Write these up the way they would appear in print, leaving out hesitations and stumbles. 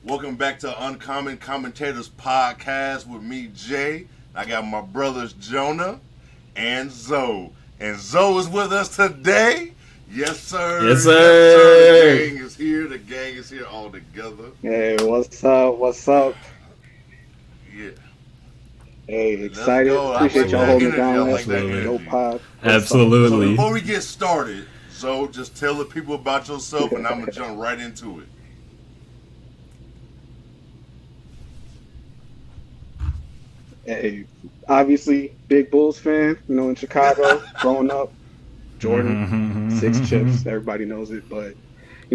Welcome back to Uncommon Commentators Podcast with me, Jay. I got my brothers Jonah and Zoe. And Zoe is with us today. Yes, sir. Yes, sir. The gang is here. The gang is here all together. Hey, what's up? What's up? Yeah. Hey, excited. Go. Appreciate y'all holding it down. Like that No energy. pod. Absolutely. So before we get started, Zoe, just tell the people about yourself and I'm going to jump right into it. Hey, obviously, big Bulls fan, in Chicago, growing up. Jordan, 6 chips, everybody knows it. But,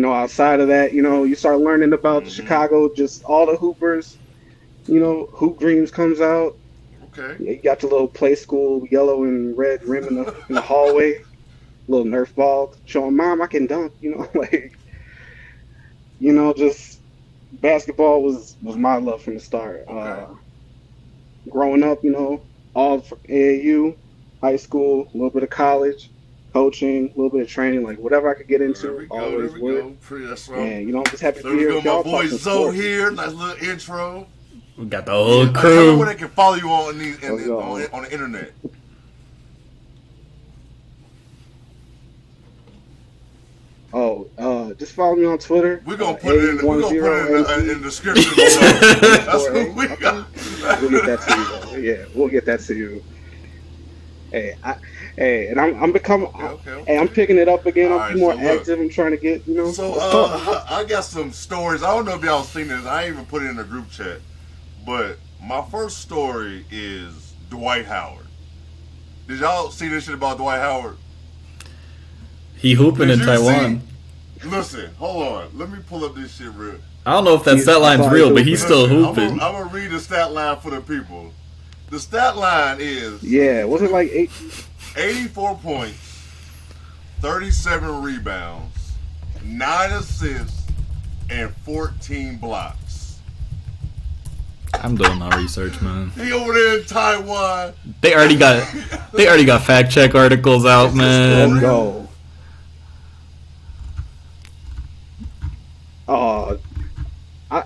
outside of that, you start learning about Chicago, just all the hoopers. Hoop Dreams comes out. Okay. You got your little play school yellow and red rim in the hallway. Little Nerf ball showing, Mom, I can dunk. Just basketball was my love from the start. Okay. Growing up, all for AAU, high school, a little bit of college, coaching, a little bit of training, like whatever I could get into. There we always go. would. Pretty, that's right. And just happy to There be we here go. with y'all. My boy talking Zoe sports. here. Nice little intro. We got the whole Tell them crew. where they can follow you on on the internet. Just follow me on Twitter. We're gonna put it in the description below. That's what we got. We'll get that to you. Though. Yeah, we'll get that to you. And I'm becoming. Okay. Hey, I'm picking it up again. I'm All right, more so look. active. I'm trying to get. So I got some stories. I don't know if y'all seen this. I ain't even put it in the group chat. But my first story is Dwight Howard. Did y'all see this shit about Dwight Howard? He hooping in Did you Taiwan. Listen, hold on. Let me pull up this shit real. I don't know if that stat line's real, but he's still Listen, hooping. I'm gonna read the stat line for the people. The stat line is was it like 84 points, 37 rebounds, 9 assists, and 14 blocks. I'm doing my research, man. He over there in Taiwan. They already got fact check articles out, man. go?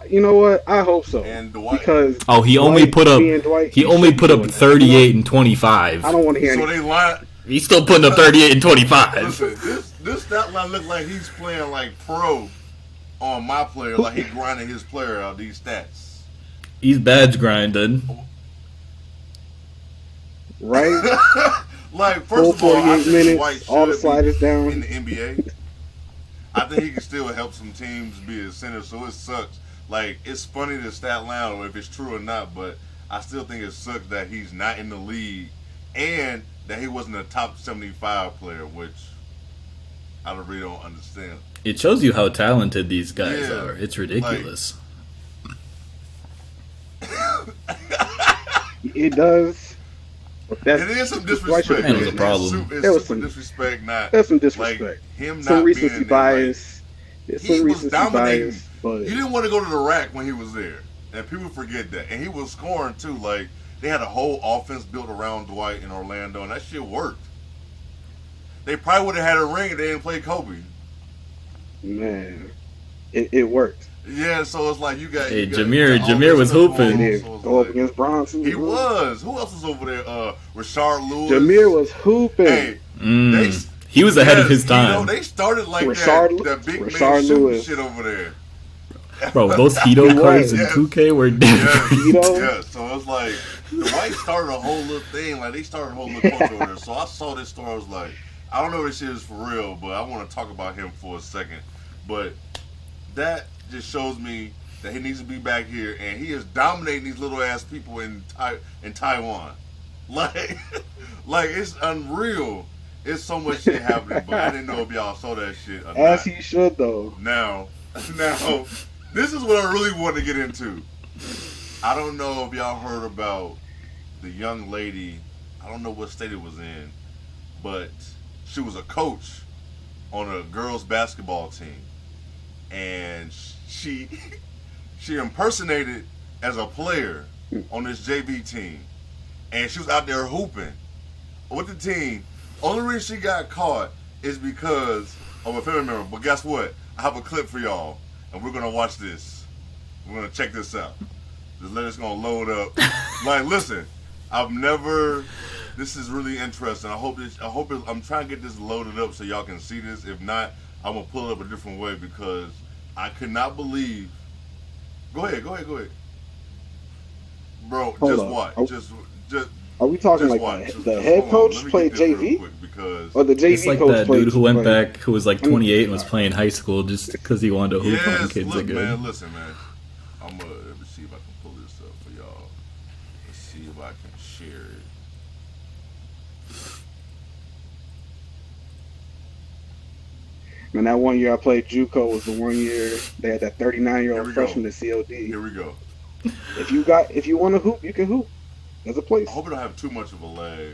You know what? I hope so. And Dwight. Because He only put up 38 and 25. I don't want to hear So anything. they lie. He's still putting up 38 and 25. Listen, this stat line look like he's playing like pro on my player, like he grinding his player out these stats. He's badge grinding. Right? Like Full first of all, I 48 think minutes, Dwight all the should sliders be down. in the NBA. I think he can still help some teams be a center, so it sucks. Like, it's funny the stat line, or if it's true or not, but I still think it sucks that he's not in the league and that he wasn't a top 75 player, which I really don't understand. It shows you how talented these guys Yeah, are. It's ridiculous. It does. It is some disrespect. Man, it was a problem. There was some disrespect, not There's some disrespect. like him Some not recency being in bias. He Some was recency dominating. bias. But He didn't want to go to the rack when he was there, and people forget that. And he was scoring too. Like they had a whole offense built around Dwight in Orlando, and that shit worked. They probably would have had a ring if they didn't play Kobe. man, it worked. Yeah, so it's like you got. Hey, you got Jameer was hooping. It He did. Go up against Bronson. He was. Who else was over there? Rashard Lewis. Jameer was hooping. Hey, He was ahead of his time. They started like Rashard that big Lewis. man shooting shit over there. Bro, those Hito cards in Yes. 2K were different. Yeah, so it's like the White started a whole little thing. Like they started a whole little culture over there. So I saw this story. I was like, I don't know if this shit is for real, but I want to talk about him for a second. But that just shows me that he needs to be back here, and he is dominating these little ass people in Taiwan. Like, like it's unreal. It's so much shit happening, but I didn't know if y'all saw that shit or As not. he should, though. Now, this is what I really want to get into. I don't know if y'all heard about the young lady. I don't know what state it was in, but she was a coach on a girls' basketball team, and she impersonated as a player on this JV team, and she was out there hooping with the team. Only reason she got caught is because of a family member. But guess what? I have a clip for y'all, and we're gonna watch this. We're gonna check this out. Just let us gonna load up. Like, listen, I've never. This is really interesting. I'm trying to get this loaded up so y'all can see this. If not, I'm gonna pull it up a different way because I could not believe. Go ahead. Bro, Hold just on. watch. Just. Are we talking Just like watch. the head coach played JV? Or the JV It's like coach that played, dude who went played- back, who was like 28 and was playing high school just because he wanted to hoop on kids look, again. man, listen, man. I'm gonna let me see if I can pull this up for y'all. Let's see if I can share it. And that one year I played JUCO was the one year they had that 39-year-old freshman at COD. Here we go. If you want to hoop, you can hoop. There's a place. I hope I don't have too much of a lag.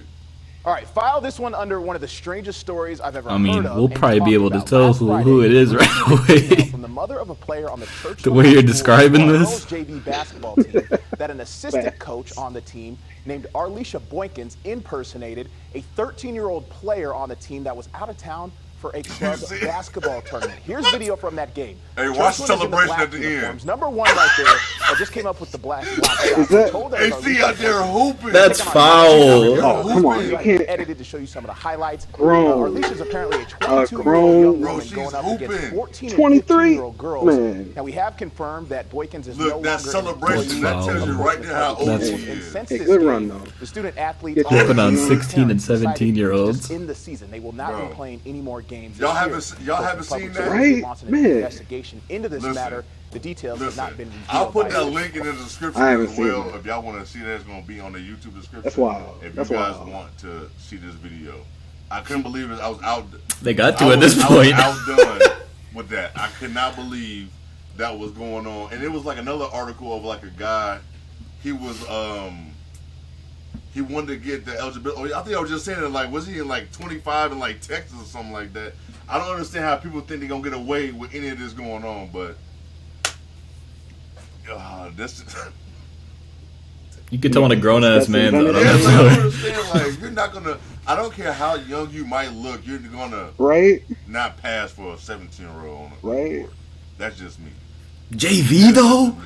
All right, file this one under one of the strangest stories I've ever I mean, heard of. we'll probably be able to tell Last who Friday, it is right away. From the mother of a player on the church The way you're describing this? JV basketball team that an assistant coach on the team named Arlisha Boykins impersonated a 13-year-old player on the team that was out of town for a club basketball tournament. Here's video from that game. Hey, watch the celebration at the end. Number one right there. I just came up with the black shots. Hey, see out there hooping. That's foul. Oh, come on. You can't. Edited to show you some of the highlights. Grown. Arlisha's apparently a 22-year-old grown. young Bro, woman she's going up hooping. against 14 and 23? 15-year-old girls. Man. Now, we have confirmed that Boykins is no Look, longer that celebration, an that That's tells you foul. right there how old That's- she And is. since Hey, this good game, run, though. the student athletes Get all your- Put on parents 16 and decided 17-year-olds. just in the season. They will not Bro. be playing any more games. Y'all this haven't- year. y'all But haven't the public seen that? service Right, wants an man. investigation into this Listen, matter. The details have not been revealed. I'll put by that officials. link in the description I haven't as seen well. that. If y'all want to see that, it's going to be on the YouTube description. That's wild. If That's you guys wild. want to see this video. I couldn't believe it. I was out. They got to I at this was point. outdone with that. I could not believe that was going on. And it was like another article of like a guy. He was he wanted to get the eligibility. I think I was just saying that, like, was he in like 25 in like Texas or something like that? I don't understand how people think they're gonna get away with any of this going on, but this. You could tell when a grown ass man. Yeah, Yeah, though. but I don't understand. Like, you're not gonna. I don't care how young you might look. You're gonna Right? not pass for a 17-year-old on a Right. court. That's just me. JV though.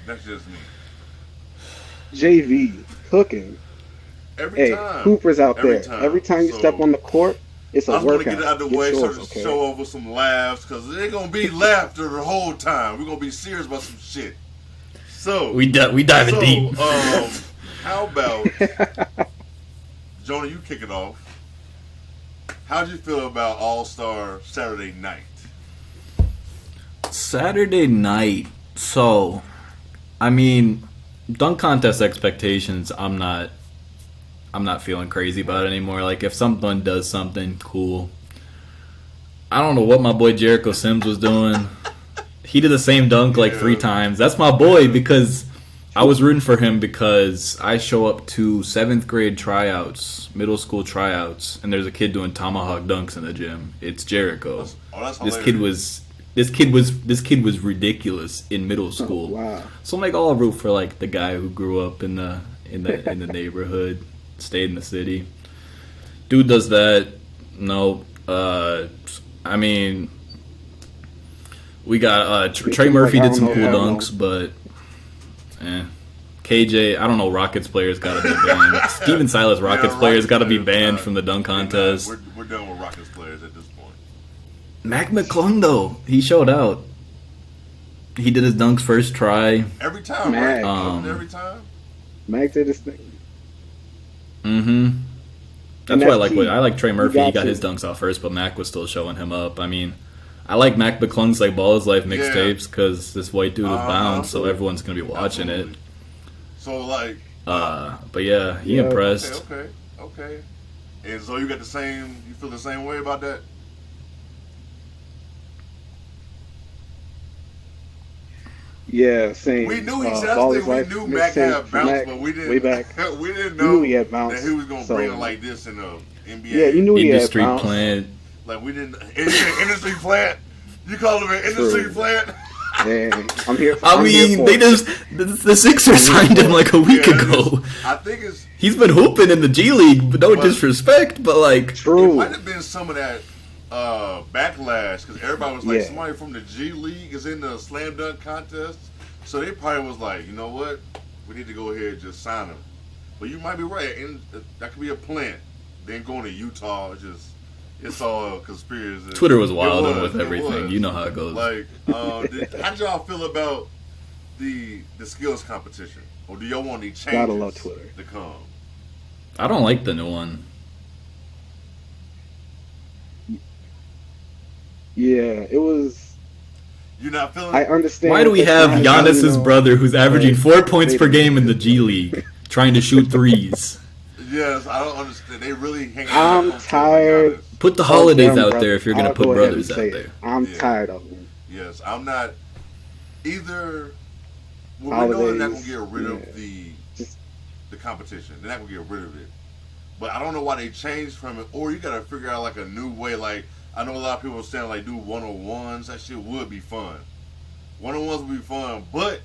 That's just me. JV cooking. Every Hey, time. hoopers out Every there. time. Every time you So, step on the court, it's a I just want to workout. get it out of the Get way yours, so to okay? show over some laughs because it ain't gonna be laughter the whole time. We're gonna be serious about some shit. So We diving deep. How about Jonah? You kick it off. How'd you feel about All-Star Saturday night? Saturday night. So, I mean, dunk contest expectations. I'm not feeling crazy about it anymore. Like, if someone does something cool, I don't know what my boy Jericho Sims was doing. He did the same dunk like 3 times. That's my boy because I was rooting for him because I show up to 7th grade tryouts, middle school tryouts, and there's a kid doing tomahawk dunks in the gym. It's Jericho. That's This hilarious. kid was ridiculous in middle school. Oh, wow. So I'm like, I'll root for like the guy who grew up in the neighborhood, stayed in the city. Dude does that. No, I mean, we got Trey Murphy did some cool dunks, but KJ, I don't know. Rockets players got to be banned. Steven Silas Rockets players got to be banned from the dunk contest. We're done with Rockets players at this point. Mac McClung though, he showed out. He did his dunks first try. Every time, Mac. right? Every time. Mac did his thing. Mm-hmm. That's And why that's key. I like Trey Murphy. got He got to. his dunks out first, but Mac was still showing him up. I mean, I like Mac McClung's like Ball is Life mixtapes because this white dude was bound, so everyone's gonna be watching Absolutely. So like, it. But yeah, he Yeah. impressed. okay. And so you got the same. You feel the same way about that? Yeah, same. We knew he Ball is we Life knew Mac mixtape had for bounce, Mac but we didn't. way back. We didn't You know knew he had bounce. that he was gonna so- bring it like this in the NBA. Yeah, you knew he had Industry bounce. plant. Like we didn't. Industry plant. You call him an industry True. plant? Yeah, I'm here. I mean, they just the Sixers signed him like a week Yeah, ago. I think it's. He's been hooping in the G League, but no But- disrespect, but like It True. might have been some of that backlash because everybody was like, Yeah. somebody from the G League is in the slam dunk contest, so they probably was like, you know what, we need to go ahead and just sign him. But you might be right, and that could be a plant. Then going to Utah, it's all a conspiracy. Twitter was wild with everything. You know how it goes. Like, how did y'all feel about the skills competition, or do y'all want any changes Gotta love Twitter to come? I don't like the new one. Yeah, it was. You're not feeling. I understand. Why do we have Giannis's brother, who's averaging 4 points per game in the G League, trying to shoot threes? Yes, I don't understand. They really hang out. I'm tired. Put the holidays them out there if you're going to put brothers out there. I'm tired of them. Yes, I'm not either. Well, we know they're not going to get rid of the competition. They're not going to get rid of it. But I don't know why they changed from it. Or you got to figure out like a new way. Like, I know a lot of people are saying like do 101s. That shit would be fun. 101s would be fun. But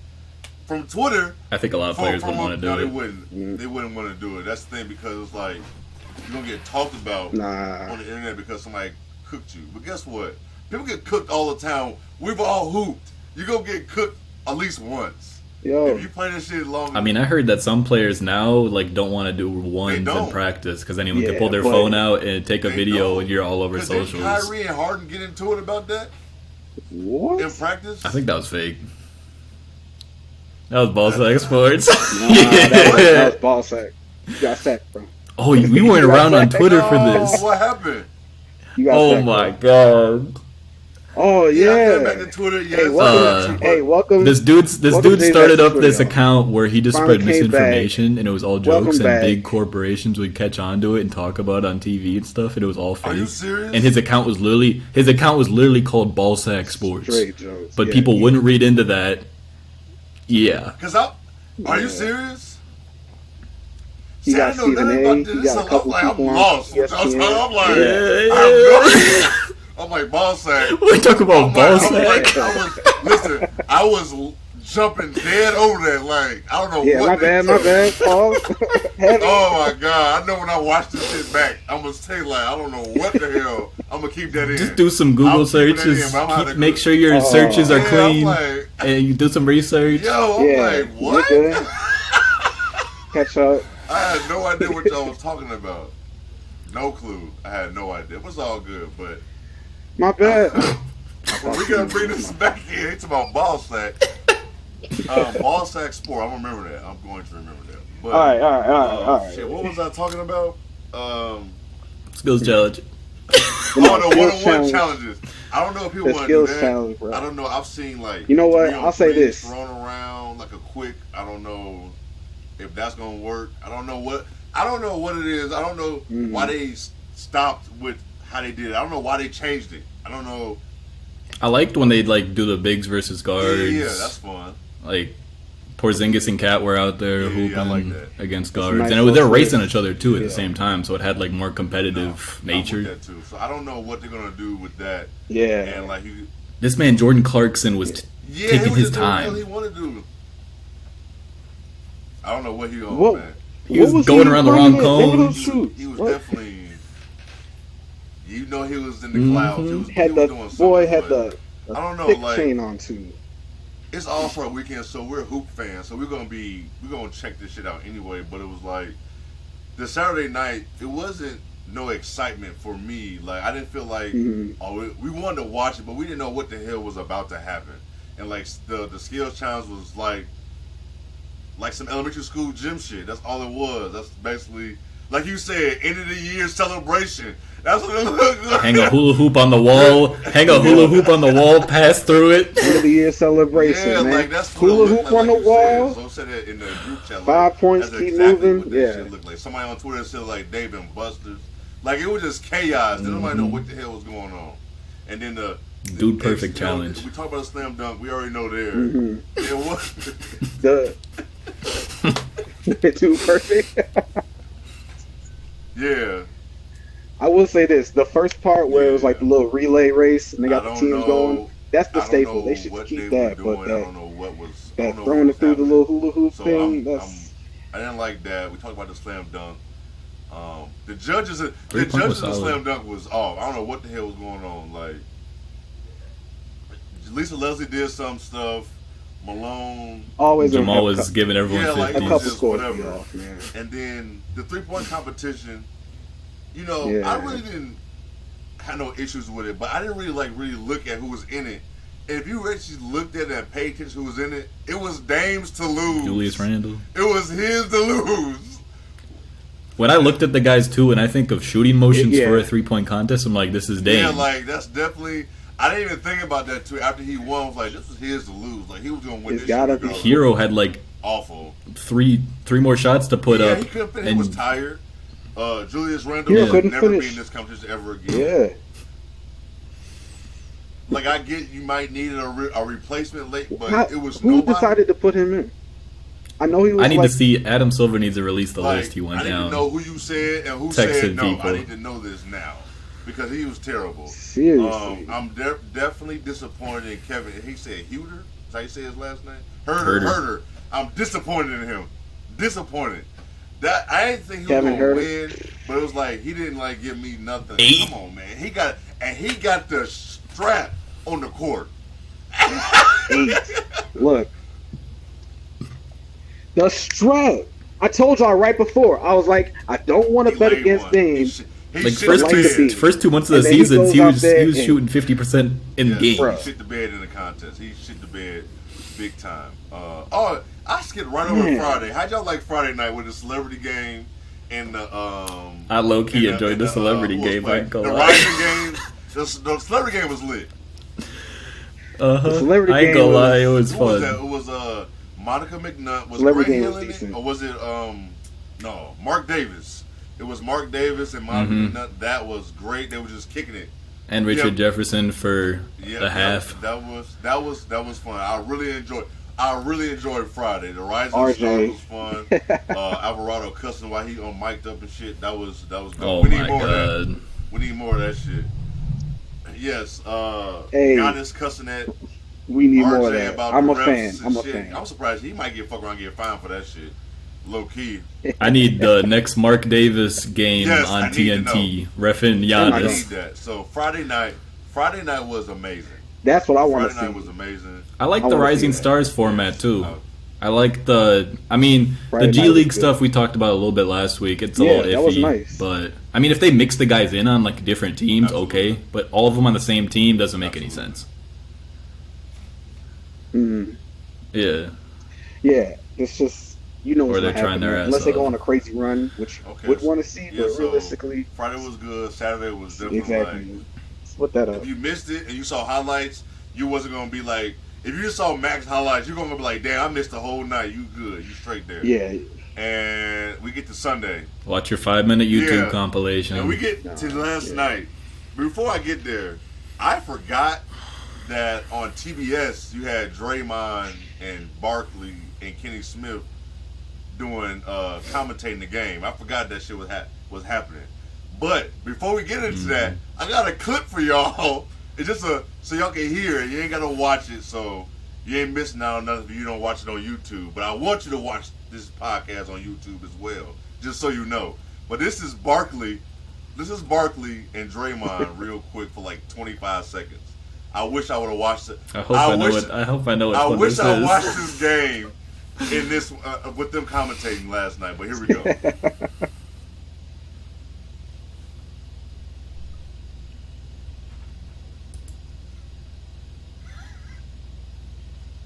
from Twitter, I think a lot of players would want to do no, it. they wouldn't. They wouldn't want to do it. That's the thing, because it's like you're gonna get talked about on the internet because somebody cooked you. But guess what? People get cooked all the time. We've all hooped. You're gonna get cooked at least once. Yo. If you play this shit long. I mean, I heard that some players now like don't want to do ones in practice because anyone can pull their phone out and take a video and you're all over socials. Did Kyrie and Harden get into it about that? What? In practice? I think that was fake. That was ball sack sports. That was ball sack. You got sacked, bro. Oh, we weren't around on Twitter for this. What happened? Oh sacked, my god. Oh yeah. Back to Twitter. Welcome. This dude started up this account where he just spread misinformation, and it was all jokes, and big corporations would catch on to it and talk about it on TV and stuff, and it was all fake. Are you serious? And his account was literally called Ball Sack Sports. Straight jokes. But people wouldn't read into that. Yeah. Are you serious? He got Stephen A. He got a couple people I'm on lost. ESPN. I'm like ball sack. We talk about ball sack. I was jumping dead over that. Like, I don't know what. My bad. Paul. Oh my god! I know when I watch this shit back, I'm gonna say like, I don't know what the hell. I'm gonna keep that in. Just do some Google searches. Make sure your searches are clean, and you do some research. Yo, I'm like, what? Catch up. I had no idea what y'all was talking about. No clue. I had no idea. It was all good, but. My bad. We gotta bring this back here. It's about ball sack. Ball sack sport. I'm gonna remember that. I'm going to remember that. But, all right. Shit, what was I talking about? Skills challenge. The 101 challenges. I don't know if people want to do that. Challenge, bro. I don't know. I've seen like. You know what? I'll say this. Thrown around like a quick. I don't know if that's gonna work. I don't know what it is. I don't know why they stopped with how they did it. I don't know why they changed it. I don't know. I liked when they like do the bigs versus guards. Yeah, that's fun. Like Porzingis and Cat were out there hooping like that. against guards, and they're racing each other too at the same time. So it had like more competitive nature. That too. So I don't know what they're gonna do with that. Yeah. And like this man Jordan Clarkson was taking his time. What he wanted to do. I don't know what he gonna man. He was going around the wrong cone. He was definitely. You know he was in the clouds. He was doing something. Had the I don't know, thick like chain on too. It's All-Star Weekend, so we're hoop fans. So we're gonna check this shit out anyway. But it was like the Saturday night. It wasn't no excitement for me. Like I didn't feel like we wanted to watch it, but we didn't know what the hell was about to happen. And like the skills challenge was like some elementary school gym shit. That's all it was. That's basically. Like you said, end of the year celebration. That's what it looked like. Hang a hula hoop on the wall. Pass through it. End of the year celebration, man. Like that's hula hoop on the wall. So said that in the group chat. 5 points, keep moving. What that shit looked like. Somebody on Twitter said like Dave and Buster's. Like it was just chaos. Nobody know what the hell was going on. And then the Dude Perfect challenge. We talk about a slam dunk. We already know there. It was the Dude Perfect. Yeah. I will say this: the first part where it was like the little relay race and they got the teams going. That's the staple. They should keep that. But I don't know what was throwing it through the little hula hoop thing. I didn't like that. We talked about the slam dunk. The judges of slam dunk was off. I don't know what the hell was going on. Like Lisa Leslie did some stuff. Malone, Jamal was giving everyone 50s. A couple scores off, man. And then the 3-point competition. I really didn't have no issues with it, but I didn't really look at who was in it. And if you actually looked at it and paid attention to who was in it, it was Dame's to lose. Julius Randle. It was his to lose. When I looked at the guys too, and I think of shooting motions for a 3-point contest, I'm like, this is Dame. Yeah, like that's definitely. I didn't even think about that too. After he won, I was like, this was his to lose. Like he was gonna win this shit. Hero had like awful three more shots to put up. He couldn't finish. He was tired. Julius Randle couldn't never finish. be in this competition ever again. Yeah. Like I get you might need a replacement late, but it was who nobody. decided to put him in? I know he was. I need to see Adam Silver needs to release the list he went down. I need to know who you said and who said no. People. I need to know this now because he was terrible. Seriously, I'm definitely disappointed in Kevin. He said Huter. Is that how you say his last name? Herter. I'm disappointed in him. Disappointed. That I didn't think he was gonna win, but it was like he didn't give me nothing. 8? Come on, man. He got the strap on the court. 8. Look. The strap. I told y'all right before. I was like, I don't want to bet against Dame. First 2 months of the season, he was shooting 50% in games. He shit the bed in the contest. He shit the bed big time. I skipped right over Friday. How'd y'all like Friday night with the celebrity game and the I low key enjoyed the celebrity game. I ain't gonna lie. The Rising game. The celebrity game was lit. I ain't gonna lie, it was fun. It was Monica McNutt. Was Ray Hill in it? Or was it no, Mark Davis. It was Mark Davis and Monica McNutt. That was great. They were just kicking it. And Richard Jefferson for the half. That was fun. I really enjoyed Friday. The Rising Stars was fun. Alvarado cussing while he mic'd up and shit. That was dope. Oh We need my more god. of that. We need more of that shit. Yes. Giannis cussing at we need RJ more of that. about I'm the a fan. refs I'm and a shit. fan. I'm surprised he might get fined for that shit. Low key. I need the next Mark Davis game Yes, on I need to TNT. Reffing I need Giannis. that. So Friday night was amazing. That's what I want to see. Friday night was amazing. I like I the wanna Rising see that. Stars format too. Oh. I like the Friday G night League was good. stuff we talked about a little bit last week. It's a little iffy, that was nice. but I mean, if they mix the guys in on like different teams, Absolutely. okay. But all of them on the same team doesn't make any sense. Yeah, Yeah, it's just Or what's they're gonna trying happen their there. ass Unless they off. go on a crazy run, which would want to see, but so realistically, Friday was good. Saturday was different. exactly. Split that up. If you missed it and you saw highlights, you wasn't gonna be like. If you just saw Max highlights, you're gonna be like, "Damn, I missed the whole night. You good? You straight there?" Yeah. And we get to Sunday, watch your 5-minute YouTube Yeah. compilation. and we get to last night. Before I get there, I forgot that on TBS you had Draymond and Barkley and Kenny Smith doing commentating the game. I forgot that shit was happening. But before we get into that, I got a clip for y'all. It's just so y'all can hear it. You ain't gotta watch it, so you ain't missing out on nothing if you don't watch it on YouTube. But I want you to watch this podcast on YouTube as well, just so you know. But this is Barkley and Draymond real quick for like 25 seconds. I wish I would have watched it. I hope I know which I one wish this I is. watched this game in this with them commentating last night. But here we go.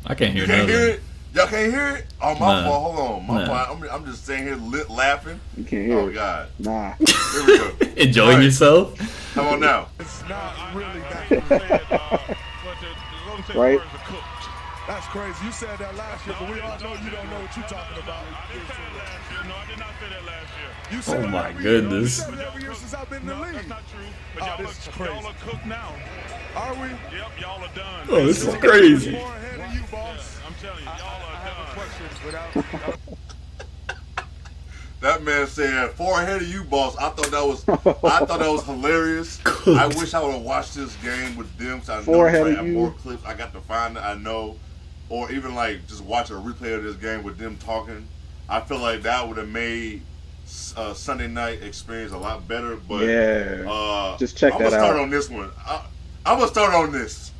I can't hear You can't nothing. hear it? Y'all can't hear it? Oh, my Nah. fault. Hold on. My Nah. fault. I'm just sitting here laughing. You can't hear Oh, it. God. Nah. Here we go. Enjoying Right. yourself? Come on now. It's not really that. Right? That's crazy. You said that last year, but we all know you don't know what you're talking about. I didn't say that last year. No, I did not say that last year. You said Oh it my every year. goodness. You said it every year since I've been in the No, league. that's not true. But Oh, y'all, this is y'all crazy. are cooked now. Are we? Yep, y'all are done. Oh, this is We're crazy. more ahead of you, boss. I'm telling you, y'all are done. Questions without. That man said, "Far ahead of you, boss." I thought that was hilarious. Cooked. I wish I would have watched this game with them. So I know Far ahead I of have you. more clips. I got to find it. I know, or even like just watch a replay of this game with them talking. I feel like that would have made Sunday night experience a lot better. But just check that out. I'm gonna start on this one. I'm gonna start on this.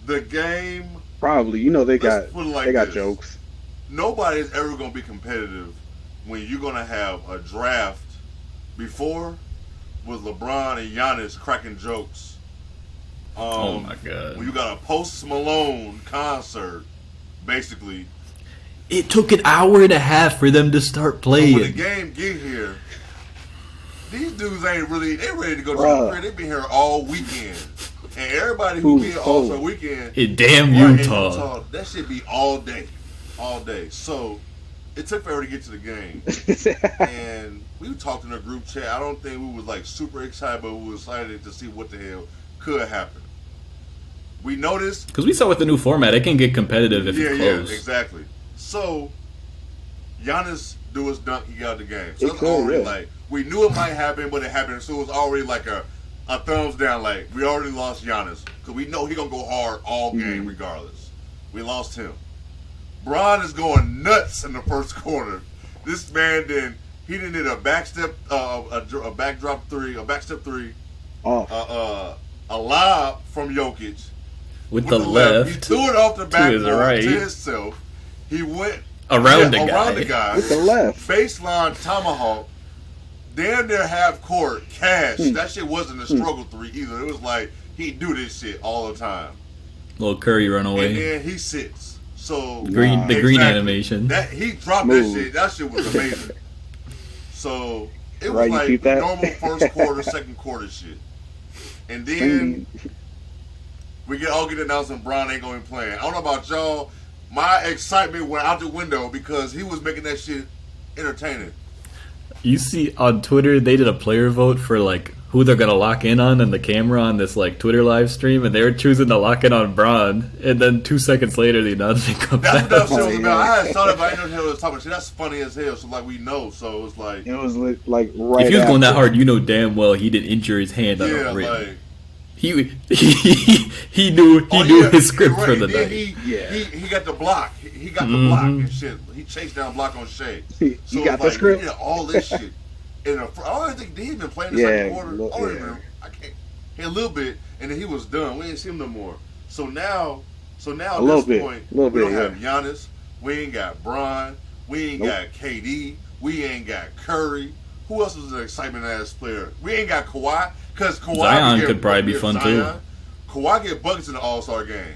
The game. Probably, they got this. jokes. Nobody is ever gonna be competitive when you're gonna have a draft before with LeBron and Giannis cracking jokes. Oh my God! When you got a Post Malone concert, basically. It took an hour and a half for them to start playing. So when the game get here, these dudes ain't really. They ready to go to the crib. They been here all weekend, and everybody who be here All-Star Weekend in damn Utah. That should be all day. So it took forever to get to the game, and we talked in a group chat. I don't think we was like super excited, but we were excited to see what the hell could happen. We noticed because we saw with the new format, it can get competitive if it's close. Yeah, exactly. So Giannis do his dunk, he got the game. So it's already like we knew it might happen, but it happened. So it was already like a thumbs down. Like we already lost Giannis because we know he gonna go hard all game regardless. We lost him. Bron is going nuts in the first quarter. This man he didn't hit a backstep, a backdrop three, a backstep three, a lob from Jokic with the left. He threw it off the backboard to himself. He went around the guy with the left baseline tomahawk. Damn near half court cash. That shit wasn't a struggle three either. It was like he do this shit all the time. Little Curry run away. And then he sits. So the green animation. That he dropped that shit. That shit was amazing. So it was like normal first quarter, second quarter shit. And then we all get announced and Bron ain't going to be playing. I don't know about y'all. My excitement went out the window because he was making that shit entertaining. You see on Twitter, they did a player vote for like who they're gonna lock in on and the camera on this like Twitter live stream, and they were choosing to lock in on Bron. And then 2 seconds later, the announcement comes out. That's what that shit was about. I had thought about it, but I didn't know what was talking about. That's funny as hell. So like we know, so it was like it was like right. If he was going that hard, you know damn well he didn't injure his hand on a rim. Like, he knew his script for the night. He got the block. He got the block and shit. He chased down block on Shea. He got the script. He did all this shit. I don't think he even played in the second quarter. I can't. He a little bit, and then he was done. We ain't see him no more. So now at this point, we don't have Giannis. We ain't got Bron. We ain't got KD. We ain't got Curry. Who else is an excitement ass player? We ain't got Kawhi. Because Kawhi Zion could probably be fun too. Kawhi get buckets in the All-Star game.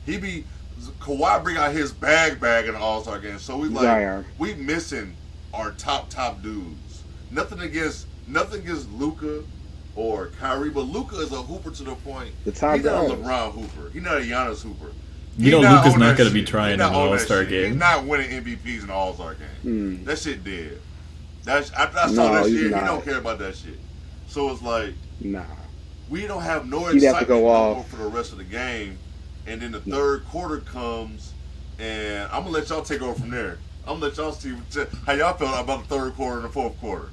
Kawhi bring out his bag in the All-Star game. So we missing our top dudes. Nothing against Luka or Kyrie, but Luka is a hooper to the point. He's not a LeBron hooper. He's not a Giannis hooper. Luka's not going to be trying in the All-Star game. He's not winning MVPs in the All-Star game. That shit dead. I saw that shit. He don't care about that shit. So it's like, we don't have no excitement for the rest of the game. And then the third quarter comes, and I'm gonna let y'all take over from there. I'm gonna let y'all see how y'all felt about the third quarter and the fourth quarter.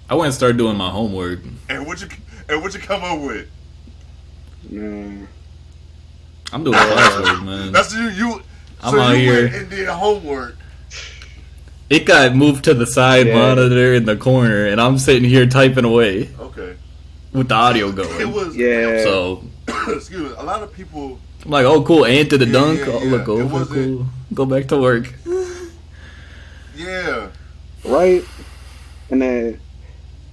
I went and started doing my homework. And what you come up with? I'm doing classwork, man. That's you. I'm out here and did homework. It got moved to the side monitor in the corner, and I'm sitting here typing away. Okay. With the audio going. It was So excuse me. A lot of people. I'm like, oh cool, and to the dunk. Yeah. Look over, cool. Go back to work. Yeah. Right. And then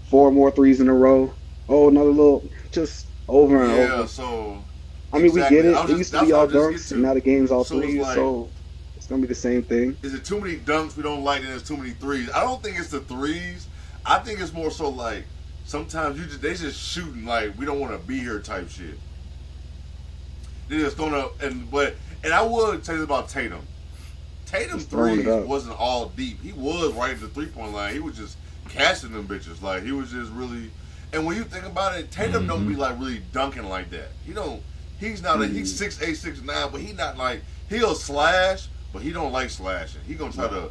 4 more threes in a row. Oh, another little, just over and over. Yeah. So. I mean, we get it. It used to be all dunks, and now the game's all so threes. So it's gonna be the same thing. Is it too many dunks we don't like, and there's too many threes? I don't think it's the threes. I think it's more so like sometimes they just shooting like we don't want to be here type shit. They just gonna and I would tell you about Tatum. Tatum threes wasn't all deep. He was right at the 3-point line. He was just casting them bitches. Like he was just really. And when you think about it, Tatum don't be like really dunking like that. He don't. He's not. He's 6'8", 6'9", but he not like he'll slash, but he don't like slashing. He gonna try to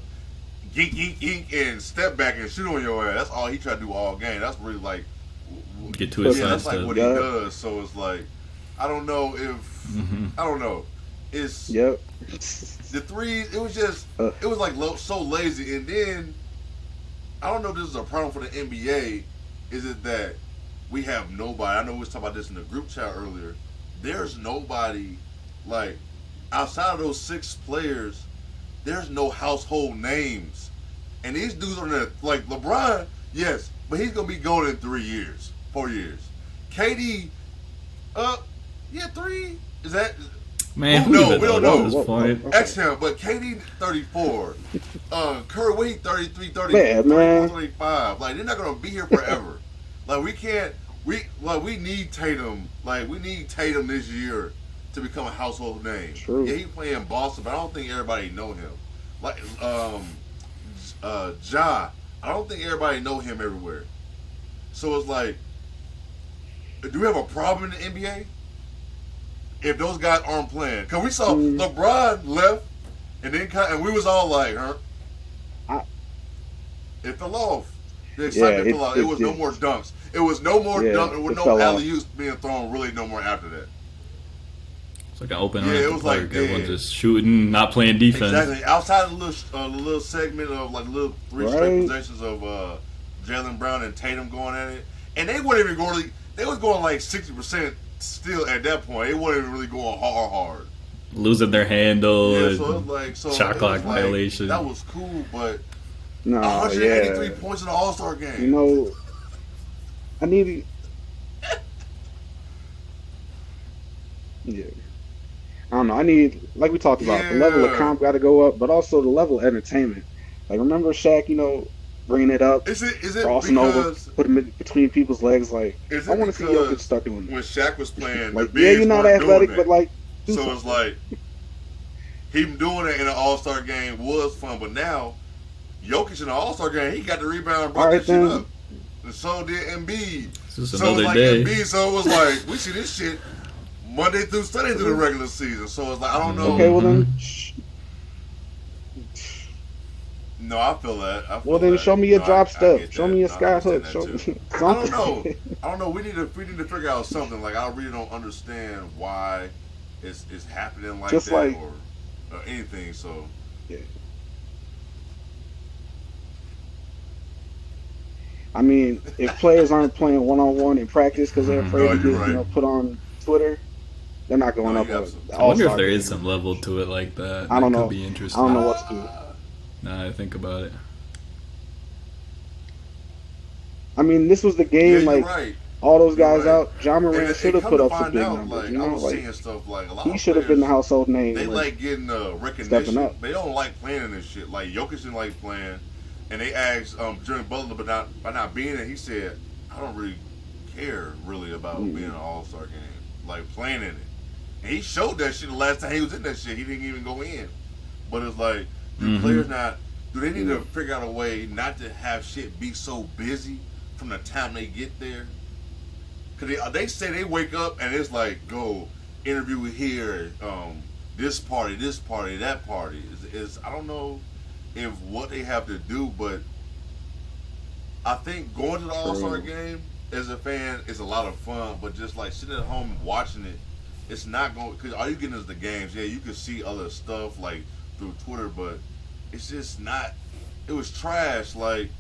gink and step back and shoot on your ass. That's all he try to do all game. That's really like get to his side that's like stuff. what he does. So it's like I don't know if I don't know. It's the threes. It was just it was like so lazy. And then I don't know if this is a problem for the NBA. Is it that we have nobody? I know we was talking about this in the group chat earlier. There's nobody, like, outside of those 6 players, there's no household names. And these dudes are there, like LeBron, yes, but he's going to be gone in 3 years, 4 years. KD, 3? Is that? Man, who knows? We knows don't at know. this point. Exhale, but KD 34, Curry Wade 33, 34, Man, 34, 35. Like, they're not gonna be here forever. Like, we can't. We need Tatum. Like, we need Tatum this year to become a household name. True. Yeah, he playing Boston, but I don't think everybody know him. Like, Ja, I don't think everybody know him everywhere. So it's like, do we have a problem in the NBA? If those guys aren't playing, because we saw LeBron left, and then we was all like, it fell off. The excitement fell off. It was no more dunks. It was no more dunks. There was no alley-oops being thrown. Really, no more after that. It's like an open it was like everyone just shooting, not playing defense. Exactly. Outside of the little segment of like little 3 straight possessions of Jaylen Brown and Tatum going at it, and they weren't even going. They was going like 60%. Still at that point, it wasn't even really going hard. Losing their handle. Yeah, so it was like shot clock violation. That was cool, but no, 183 points in the All-Star game. You know, I need. Yeah, I don't know. I need, like we talked about, the level of comp got to go up, but also the level of entertainment. Like, remember Shaq? You know, bringing it up, is it crossing over, putting it between people's legs. Like, I want to see Jokic start doing that. When Shaq was playing, like, the bigs you're not weren't athletic, doing but like, so it's like him doing it in an All-Star game was fun, but now Jokic in the All-Star game, he got the rebound and brought that shit up, and so did Embiid. So it's another like day. Embiid, so it was like we see this shit Monday through Sunday through the regular season. So it's like, I don't know. Okay, well then. No, I feel that. Well, then show me your drop step. Show me your sky hook. Show me something. I don't know. We need to figure out something. Like, I really don't understand why it's happening like just that, like, or anything. So yeah. I mean, if players aren't playing one-on-one in practice because they're afraid to get put on Twitter, they're not going up. I wonder if there is some level to it like that. I don't know. Could be interesting. I don't know what to do. Now I think about it. I mean, this was the game. Yeah, like all those guys out. John Moran should have put up some big numbers. Like, you know, I was like seeing stuff like a lot he of should have been the household name. They like getting recognition. Up. They don't like playing in this shit. Like Jokic didn't like playing, and they asked Jimmy Butler, but by not being there, he said, "I don't really care about being an All-Star game, like playing in it." And he showed that shit the last time he was in that shit. He didn't even go in. But it's like, do players not? Do they need to figure out a way not to have shit be so busy from the time they get there? Because they say they wake up and it's like, go interview here, this party, that party. I don't know if what they have to do, but I think going to the All-Star game as a fan is a lot of fun, but just like sitting at home and watching it, it's not going, because all you getting is the games. Yeah, you can see other stuff like through Twitter, but it's just not. It was trash. Like,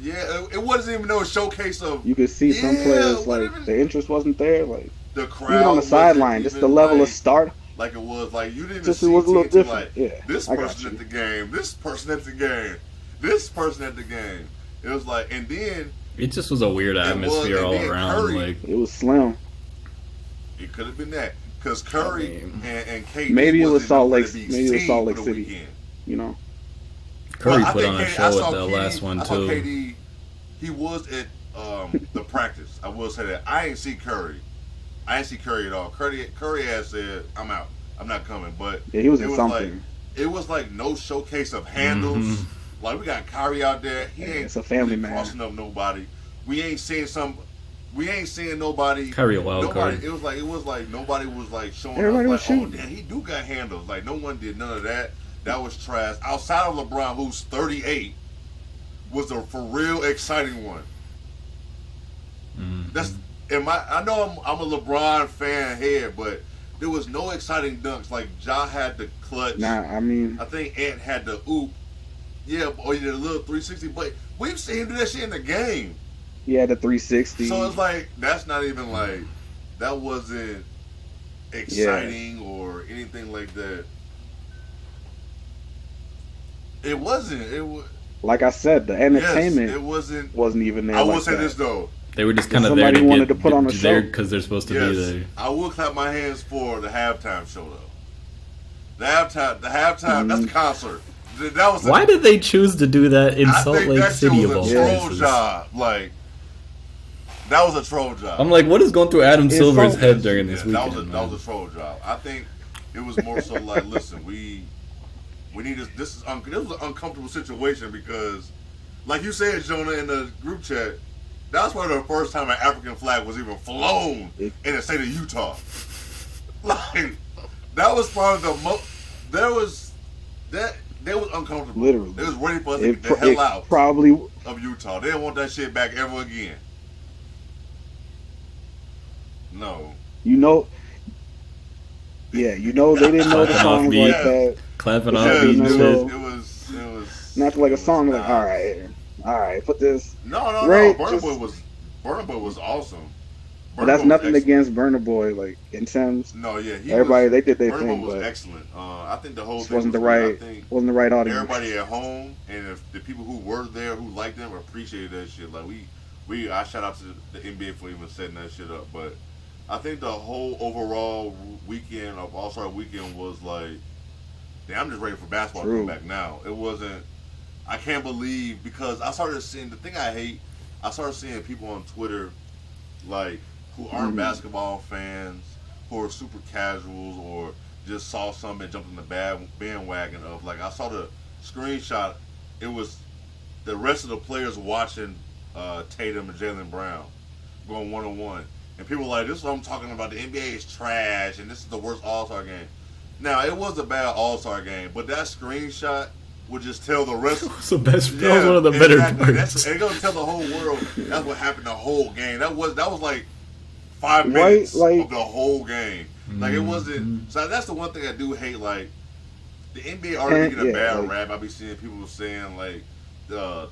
yeah, it wasn't even no showcase of. You could see some players like the interest wasn't there. Like the crowd, even on the sideline, just the level of start. Like it was like you didn't just even see it was a little different. Like, yeah, this person at the game, this person at the game, this person at the game. It was like, and then it just was a weird atmosphere all around. Curry, like it was slim. It could have been that. Because Curry and KD maybe it was Salt Lake. Maybe it was Salt Lake City. Weekend. You know, Curry put on a show at the last one I saw too. KD, he was at the practice. I will say that I ain't see Curry. I ain't see Curry at all. Curry has said, "I'm out. I'm not coming." But yeah, he was in something. Like, it was like no showcase of handles. Like we got Kyrie out there. He ain't it's a family man. Crossing up nobody. We ain't seeing nobody. Kyrie a wild card. It was like nobody was like showing Everybody up. Like, was oh damn, he do got handles. Like no one did none of that. That was trash. Outside of LeBron, who's 38, was a for real exciting one. That's I know I'm a LeBron fan here, but there was no exciting dunks. Like Ja had the clutch. Nah, I mean, I think Ant had the oop. Yeah, or he did a little 360. But we've seen him do that shit in the game. he had the 360. So it's like that's not even like that wasn't exciting or anything like that. It wasn't. It was. Like I said, the entertainment Yes, it wasn't. wasn't even there. I will like say that. this though. They were just kind of there Somebody to wanted get to put on a show. because they're supposed to be Yes, there. I will clap my hands for the halftime show though. The halftime. That's the concert. That was. Why did they choose to do that in I Salt think Lake that shit City was of all a troll places? job. Like that was a troll job. I'm like, what is going through Adam Silver's Salt- head during this that weekend? was a troll job. I think it was more so like, listen, we need this. This was an uncomfortable situation because, like you said, Jonah, in the group chat, that's why the first time an African flag was even flown in the state of Utah. Like that was probably the most. There was uncomfortable. Literally. They was ready for us to get the hell out Probably. of Utah. They didn't want that shit back ever again. No. Yeah, they didn't know the Clapping songs offbeat. like that. Clapping Yeah, off Yeah, beat and no, shit. no. It was Not like a song like, nah. all right, put this. No. Right, Burna just- Boy was awesome. But Burna that's Boy was nothing excellent. against Burna Boy, like in Thames. No, yeah, Everybody, they did their Burna thing, Boy was but excellent. I think the whole this thing wasn't the was good. right, I think wasn't the right audience. everybody at home and if the people who were there who liked them appreciated that shit. Like I shout out to the NBA for even setting that shit up. But I think the whole overall weekend of All Star Weekend was like, damn, I'm just ready for basketball to True. come back now. It wasn't. I can't believe because I started seeing the thing I hate. I started seeing people on Twitter like who aren't basketball fans, who are super casuals or just saw something and jumped in the bandwagon of like I saw the screenshot. It was the rest of the players watching Tatum and Jaylen Brown going 1-on-1, and people were like, "This is what I'm talking about. The NBA is trash, and this is the worst All-Star game." Now it was a bad All-Star game, but that screenshot would just tell the rest. So that was one of the better exactly. parts. They're gonna tell the whole world that's what happened the whole game. That was like 5 Right, minutes like- of the whole game. Like it wasn't. So that's the one thing I do hate. Like the NBA already getting a bad like- rap. I be seeing people saying like the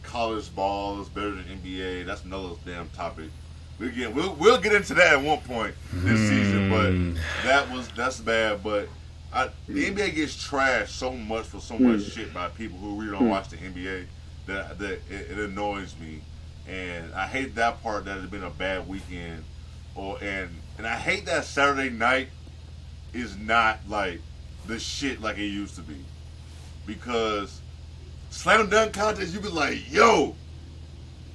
college ball is better than NBA. That's another damn topic. We'll get into that at one point this season. But that's bad. But the NBA gets trashed so much for so much shit by people who really don't watch the NBA that it annoys me, and I hate that part that it's been a bad weekend, and I hate that Saturday night is not like the shit like it used to be, because slam dunk contest you be like, yo,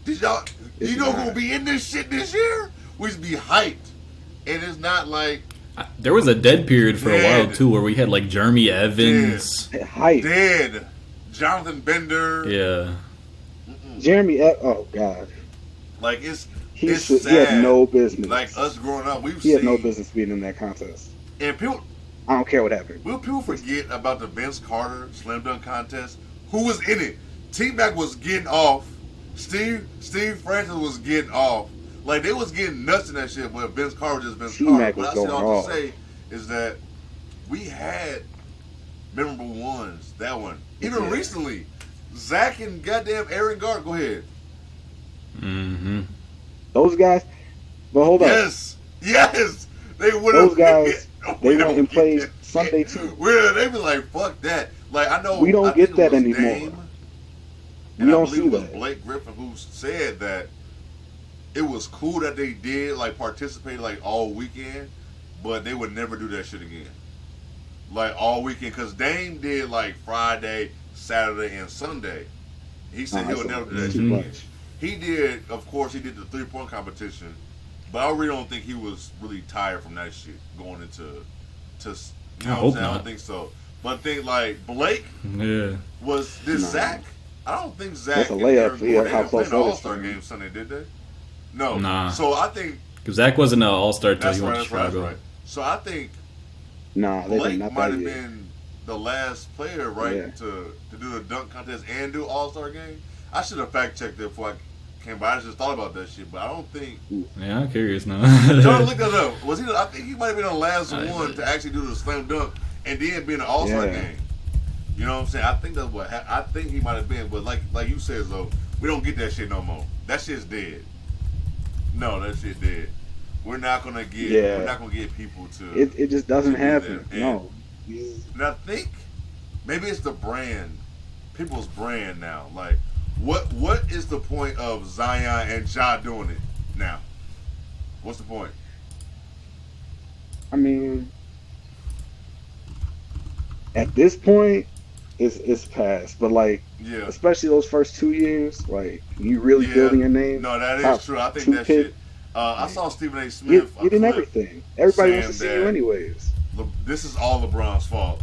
did y'all you know who'll be in this shit this year? We used to be hyped, and it's not like. There was a dead period for a Dead. while too, where we had like Jeremy Evans. Hype. Dead. Jonathan Bender. Yeah, Jeremy, oh god, Like it's he sad. had no business. Like us growing up, he had no business being in that contest. And people I don't care what happened. will people forget about the Vince Carter slam dunk contest? Who was in it? T-Mac was getting off. Steve Francis was getting off. Like they was getting nuts in that shit, but Vince Carter was just Vince Carter. T-Mac What was I said going all off. to say is that we had memorable ones. That one. Even Yeah. recently, Zach and goddamn Aaron Gard. Go ahead. Those guys, but hold on. Yes. They would Those guys, they went and played Sunday too. They be like, fuck that. Like I know We don't I think get that it was anymore. Dame, We and I don't believe see it was that. Blake Griffin who said that it was cool that they did like participate like all weekend, but they would never do that shit again. Like all weekend, because Dame did like Friday, Saturday, and Sunday. He said he would never do that shit again. He did, of course, he did the 3-point competition, but I really don't think he was really tired from that shit going into, you know what I'm saying? I not. don't think so. But I think like Blake yeah. was this No. Zach. I don't think Zach. That's a and layup. Aaron Yeah, Gordon, how they close played the that is All-Star for him. game Sunday, did they? No. Nah. So I think Because Zach wasn't an All-Star till that's he right. went to That's right. That's Chicago. right. So I think Nah, they Blake did not might that have year. been the last player, right, Yeah. to do the dunk contest and do All-Star game. I should have fact checked it before I came by. I just thought about that shit, but I don't think. Yeah, I'm curious now. Jonah, look that up. Was he? I think he might have been the last one to actually do the slam dunk and then be in the All-Star game. You know what I'm saying? I think that's what. I think he might have been, but like you said, though, we don't get that shit no more. That shit's dead. No, that shit dead. We're not gonna get. Yeah. We're not gonna get people to. It just doesn't happen. No. And I think maybe it's the brand, people's brand now. Like, what is the point of Zion and Ja doing it now? What's the point? I mean, at this point, it's past. But like, Yeah. especially those first 2 years, like you really building your name. No, that top is true. I think two that pick. shit. I saw Stephen A. Smith. You're in everything. Everybody wants to saying see you that- anyways. This is all LeBron's fault.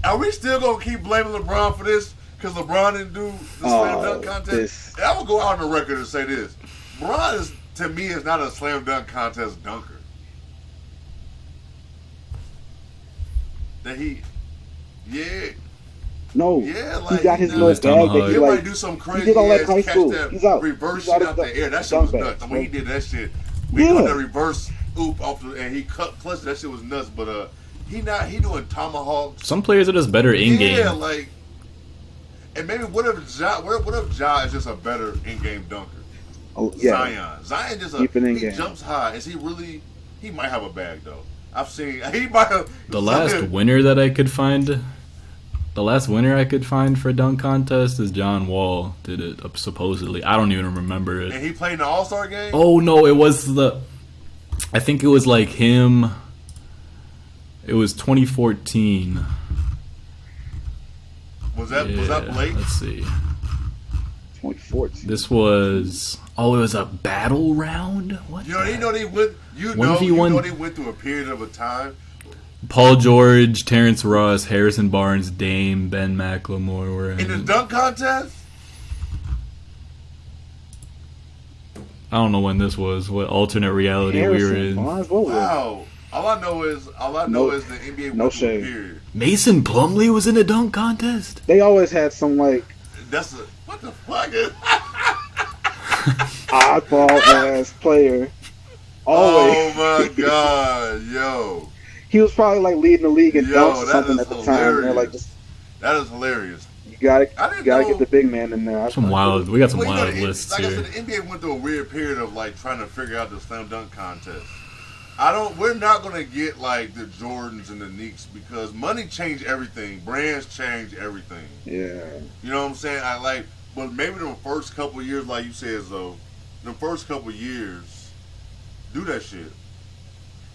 Are we still gonna keep blaming LeBron for this? Because LeBron didn't do the slam dunk contest. And I will go out on the record and say this: LeBron is, to me, is not a slam dunk contest dunker. No, like, he got his you little know, bag that He he might like. do some He crazy did all that ass in high catch school. that He's out. reverse He's shit out out of the air. That shit dunk was bags, nuts. When he bro. did that shit, we Yeah. got the reverse oop off the, and he cut clutched. That shit was nuts. But he doing tomahawks. Some players are just better in game. Yeah, like, and maybe what if Ja is just a better in-game dunker? Oh yeah. Zion just Keep it in he game. jumps high. Is he really? He might have a bag though. I've seen he might have. The last winner that I could find, for dunk contest is John Wall did it supposedly. I don't even remember it. And he played in the All-Star game. Oh no, it was I think it was like him. It was 2014. Was that Blake? Let's see. 2014. This was. Oh, it was a battle round. What? You know they went. You 1v1. know they went through a period of a time. Paul George, Terrence Ross, Harrison Barnes, Dame, Ben McLemore were In the dunk contest? I don't know when this was. What alternate reality we were in? Barnes, what was it? Wow. All I know is the NBA no went through a shade. period. Mason Plumlee was in a dunk contest. They always had some like What the fuck is? oddball ass player. Always. Oh my god, yo. He was probably like leading the league in Yo, dunks or that something is at the time. hilarious. They're like, just That is hilarious. you gotta didn't get know- the big man in there. Some wild. We got some Well, you know, wild the- lists like here. I said, the NBA went through a weird period of like trying to figure out the slam dunk contest. We're not gonna get like the Jordans and the Knicks because money changed everything. Brands change everything. Yeah. You know what I'm saying? But maybe the first couple of years, like you said, though, the first couple of years, do that shit.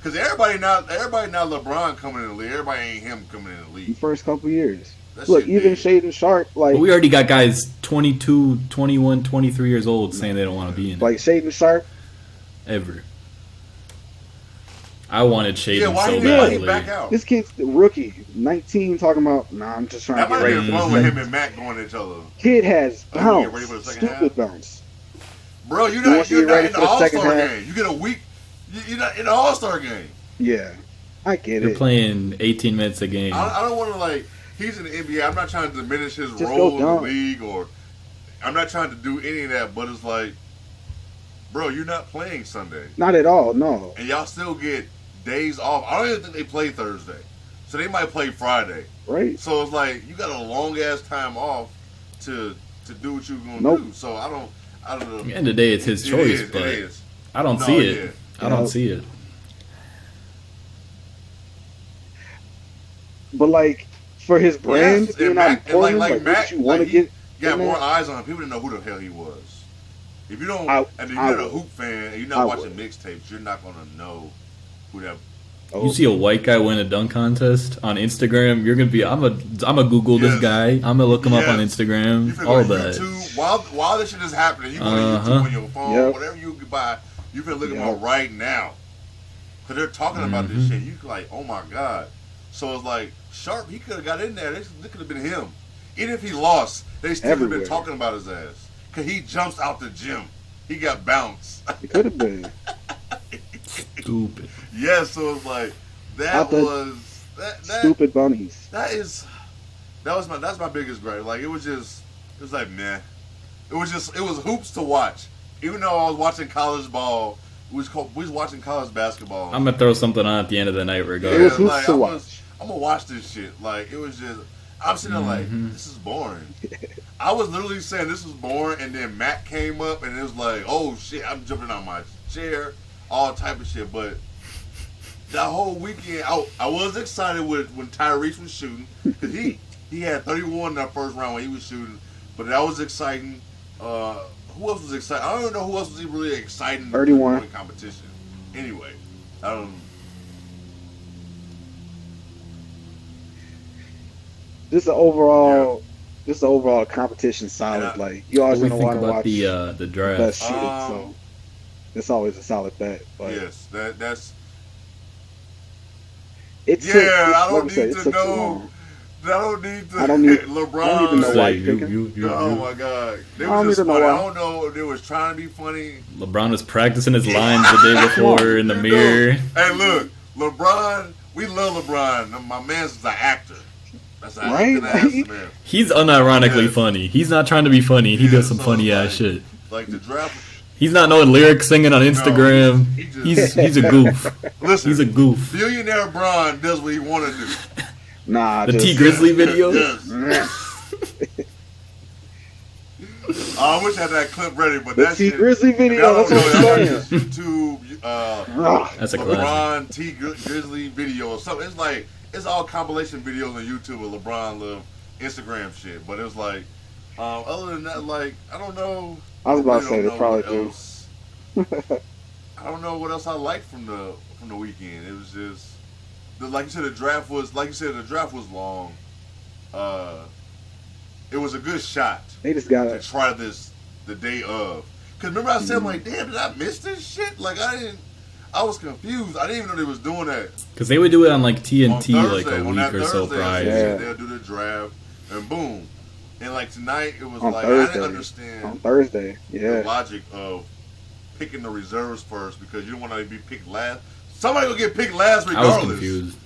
Cause everybody not LeBron coming in the league. Everybody ain't him coming in the The league. first couple years. That Look, shit even dead. Shaden Sharp, like But we already got guys 22, 21, 23 years old saying they don't want to be in it. Shaden Sharp. Ever. I wanted Shaden Yeah, why so he badly. back out? This kid's the rookie, 19, talking about, I'm just trying That to might get have ready. been for fun the with second." him and Mac going at each other. Kid has Oh, you bounce. get ready for the second Stupid half? bounce. Bro, you're He not wants to get ready in for the the second All-Star half. game. You get a week. You're not in the All-Star game. Yeah. I get You're it. playing 18 minutes a game. I don't want to he's in the NBA. I'm not trying to diminish his Just role go in the dunk. league or I'm not trying to do any of that, but it's like, bro, you're not playing Sunday. Not at all, no. And y'all still get days off. I don't even think they play Thursday. So they might play Friday. Right? So it's like you got a long ass time off to do what you're gonna Nope. do. So I don't know. At the end of the day, it's his choice, It but is. I don't No, see it. yeah. I don't Yeah. see it. But like for his brand, Yes, being and not Mac, and important, like like, Mac, what you want to like, he get got in more there? eyes on him. People didn't know who the hell he was. If you don't, I and if you're not a would. hoop fan and you're I not watching would. mixtapes, you're not gonna know who that. Oh, You see a white guy win a dunk contest on Instagram, you're gonna be. I'm a Google this Yes. guy. I'm gonna look him up on Yes. Instagram. You finna All go to that. YouTube while this shit is happening. You go Uh-huh. to YouTube on your phone, Yep. whatever you can buy. You can look him Yep. up right now because they're talking about this shit. You like, oh my god. So it's like Sharp. He could have got in there. This could have been him. Even if he lost, they still have Everywhere. been talking about his ass because he jumps out the gym. He got bounced. It could have been. Stupid. Yeah, so it's like that Out the was that Stupid bunnies. that's my biggest gripe. Like it was like meh. It was hoops to watch. Even though I was watching college ball, we was watching college basketball. I'm gonna throw something on at the end of the night, It regardless. was hoops to watch. I'm gonna watch this shit. Like it was just, I'm sitting there like, this is boring. I was literally saying this was boring, and then Matt came up, and it was like, oh shit, I'm jumping out my chair, all type of shit. But that whole weekend, I was excited when Tyrese was shooting, because he had 31 in that first round when he was shooting, but that was exciting. Who else was excited? I don't even know who else was really exciting. 31 in competition. Anyway, This is the overall competition solid. Like you always What do gonna we want think to about watch the draft? best shooting, so it's always a solid bet. But yes, that's. it took, I don't like I said, need it to took too know. long. I don't need to. I don't need- LeBron. I don't even know why you're picking. Oh my god, they I don't was just even know funny. why. I don't know if they was trying to be funny. LeBron was practicing his lines the day before in the mirror. Hey, look, LeBron. We love LeBron. My man's an actor. That's an Right? acting ass man. He's unironically Yes. funny. He's not trying to be funny. He Yeah, does some so funny it's ass like- shit. Like the draft. He's not knowing lyrics, singing on Instagram. he just- He's a goof. Listen, He's a goof. Billionaire Bron does what he want to do. Nah, The just, T Grizzly video. Yes. I wish I had that clip ready, but the that T shit. Grizzly If y'all video. That's don't what know, I'm y'all saying. just YouTube That's a classic. LeBron T Grizzly video or something. It's like it's all compilation videos on YouTube of LeBron love Instagram shit. But it was like, other than that, like I don't know. I was about to really say don't they know probably what do. else. I don't know what else I liked from the weekend. It was just like you said, the draft was long. It was a good shot They just got to it. try this the day of. Cause remember I said I'm like, damn, did I miss this shit? Like I was confused. I didn't even know they was doing that. Because they would do it on like On TNT like Thursday, a on week that or so Thursday, prior. Yeah. they'll do the draft and boom. And like tonight, it was On like Thursday. I didn't understand On Thursday, the yeah. logic of picking the reserves first because you don't want to be picked last. Somebody will get picked last I regardless. was confused.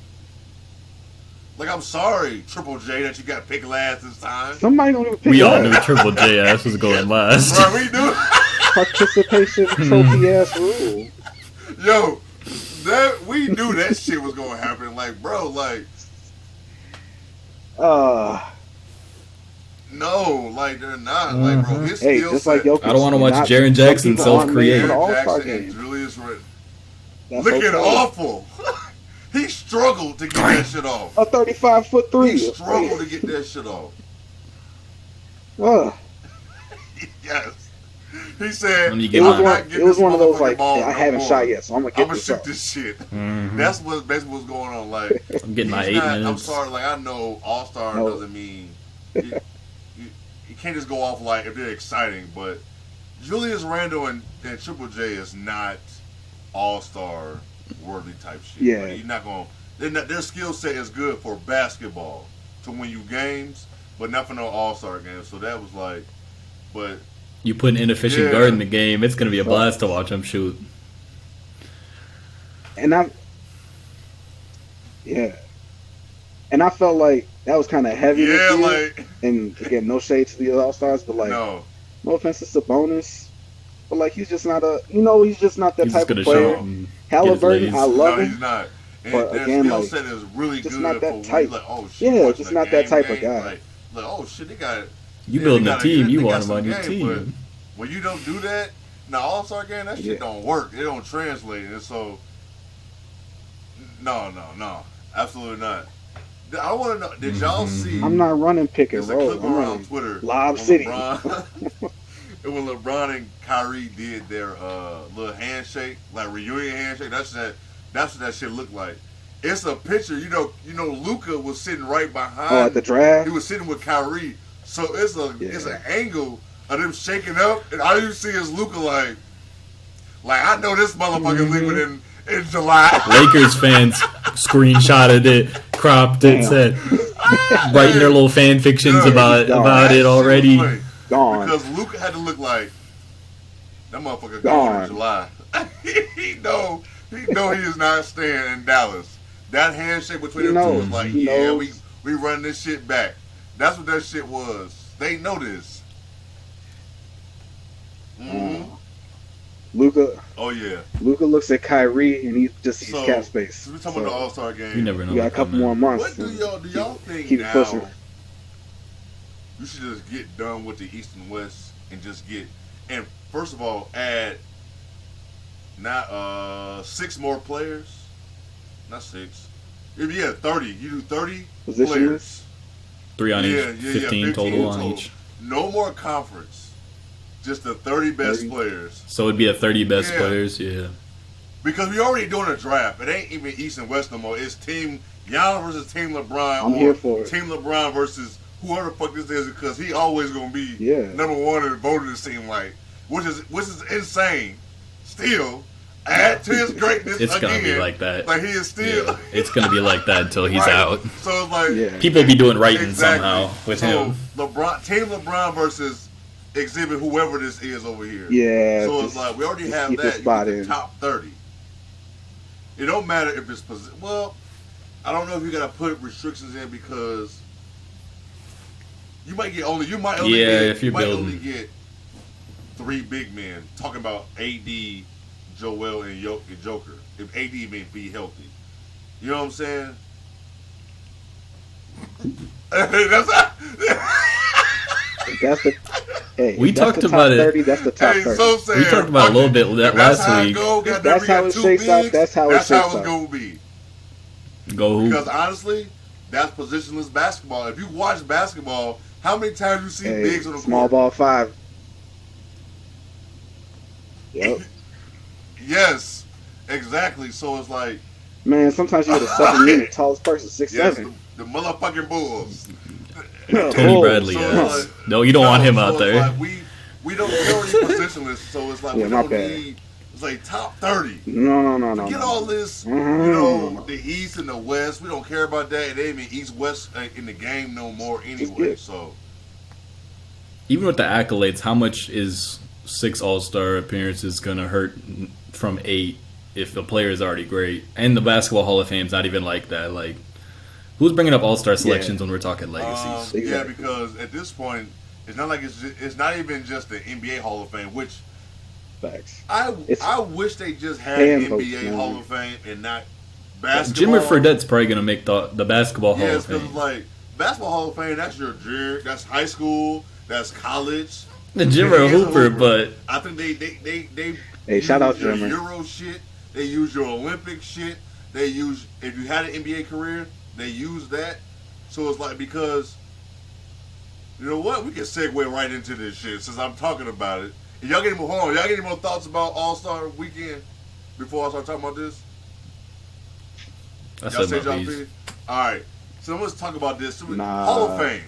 Like I'm sorry, Triple J, that you got picked last this time. Somebody don't even pick We it all up. knew Triple J ass was going last. Bro, we do. Participation trophy ass rule. Yo, we knew that shit was gonna happen. Like, bro, like no, like they're not. Like, bro, his Hey, skill just set. like Jokic. I don't wanna watch not- Jaren some Jackson people aren't self-create. made for the Jaren All-Star Jackson and game. Julius Randle. That's Looking okay. awful. He struggled to get that shit off. A 35-foot He three. struggled to get that shit off. Ugh. Yes. He said, Let me It get was mine. one. It was one of those like ball I haven't more. shot yet, so I'm gonna get I'm gonna this shoot up. this shit. Mhm. That's what basically what's going on. Like, I'm getting my he's 8 not- minutes. I'm sorry. Like, I know All Star No. doesn't mean you can't just go off like if they're exciting. But Julius Randle and Triple J is not All Star worthy type shit. Yeah. Like, you're not gonna. Their skill set is good for basketball to win you games, but not for no All Star games. So that was like, but. You put an inefficient Yeah. guard in the game, it's gonna be a blast to watch him shoot. And I felt like that was kind of heavy. Yeah, this year. like And again, no shade to the All Stars, but like, no no. offense to Sabonis, but like he's just not he's just not that He's type just of gonna player. show him. Halliburton, Get his I legs. love No, him. he's not. And But their again, skill like, set is really just good not for that when type. you like, oh shit, Yeah, watching just a not that game, type of game, guy. Like, oh shit, they got. You yeah, building they a got- team, they you got want him some on your game, but team. when you don't do that, now All Star game, that shit Yeah. don't work. It don't translate, and so. No, absolutely not. I want to know. Did y'all see? I'm not running pick and There's a roll. clip I'm around running Twitter. Lob when City. When LeBron and Kyrie did their little handshake, like reunion handshake, that's what that shit looked like. It's a picture, you know. Luka was sitting right behind. Oh, at the draft. He was sitting with Kyrie, so it's an angle of them shaking up, and all you see is Luka like I know this motherfucker leaving in July. Lakers fans screenshotted it, cropped it, Damn. said writing their little fan fictions Yeah, about That it shit already. was funny. Gone. Because Luka had to look like that motherfucker Gone. gone in July. he know he is not staying in Dallas. That handshake between He them two knows. was like, He yeah, knows. we run this shit back. That's what that shit was. They know this. Luka. Oh yeah. Luka looks at Kyrie and he just sees So, cap space. so we're talking about the All-Star game. You never know. We got a couple more months. What do y'all think keep now? pushing. You should just get done with the East and West and just get, and first of all, add not 6 more players. Not 6. If you had 30, you do 30 Position players. list? 3 on each, 15 total on each. No more conference. Just the 30 best 30. players. So it'd be the 30 best Yeah. players, yeah. Because we already doing a draft. It ain't even East and West no more. It's Team Giannis versus Team LeBron. I'm or here for it. Team LeBron versus whoever the fuck this is, because he always gonna be Yeah. number one in the voting, it seem like, which is insane. Still, add to his greatness. It's again, gonna be like that. Like he is still. Yeah. It's gonna be like that until he's Right. out. So it's like Yeah. People be doing writing exactly. somehow with so him. Team LeBron versus Exhibit whoever this is over here. Yeah. So it's like we already just have keep that. your spot You get in. the top 30. It don't matter if it's well. I don't know if you gotta put restrictions in because you might only Yeah, get, if you're you might building. only get 3 big men. Talking about AD, Joel, and Joker. If AD may be healthy, you know what I'm saying? That's the. Hey, We if that's talked the about top it. 30. That's the top Hey, 30. so saying, We talked about it a little bit if that's last how week. It go, goddamn, That's we how got it 2 shakes out. bigs, That's how it that's how shakes it's out. gonna be. Go who? Because honestly, that's positionless basketball. If you watch basketball, how many times you see Hey, bigs on the small court? ball 5. Yep. Yes, exactly. So it's like, Man, sometimes you get a 7 minute tallest person, 6'7". yes, the motherfucking Bulls. Tony Oh, Bradley, So yes. it's like- No, you don't want him so out it's there. Like we don't positionless, so it's like Yeah, we my don't bad. need. It's like top 30. No. Forget all this, Mhm. the East and the West. We don't care about that. It ain't even East West in the game no more anyway. good. So Even with the accolades, how much is 6 All-Star appearances gonna hurt from 8 if the player is already great? And the Basketball Hall of Fame's not even like that. Like, who's bringing up All-Star selections when we're talking legacies? yeah, Exactly. because at this point, it's not like it's not even just the NBA Hall of Fame, which Facts. I wish they just had Fan NBA votes, man. Hall of Fame and not basketball. Jimmer Fredette's probably gonna make the Basketball Hall Yes, of because Fame. like basketball Hall of Fame, that's your junior, that's high school, that's college. The Jimmer He is a Hooper, hooper. but I think they Hey, use shout out your Jimmer. Euro shit. They use your Olympic shit. They use, if you had an NBA career, they use that. So it's like, because you know what, we can segue right into this shit since I'm talking about it. If y'all get any more, hold on, y'all get any more thoughts about All-Star Weekend before I start talking about this? I Y'all said my y'all piece. piece? All right, so let's talk about this. So Nah. Hall of Fame.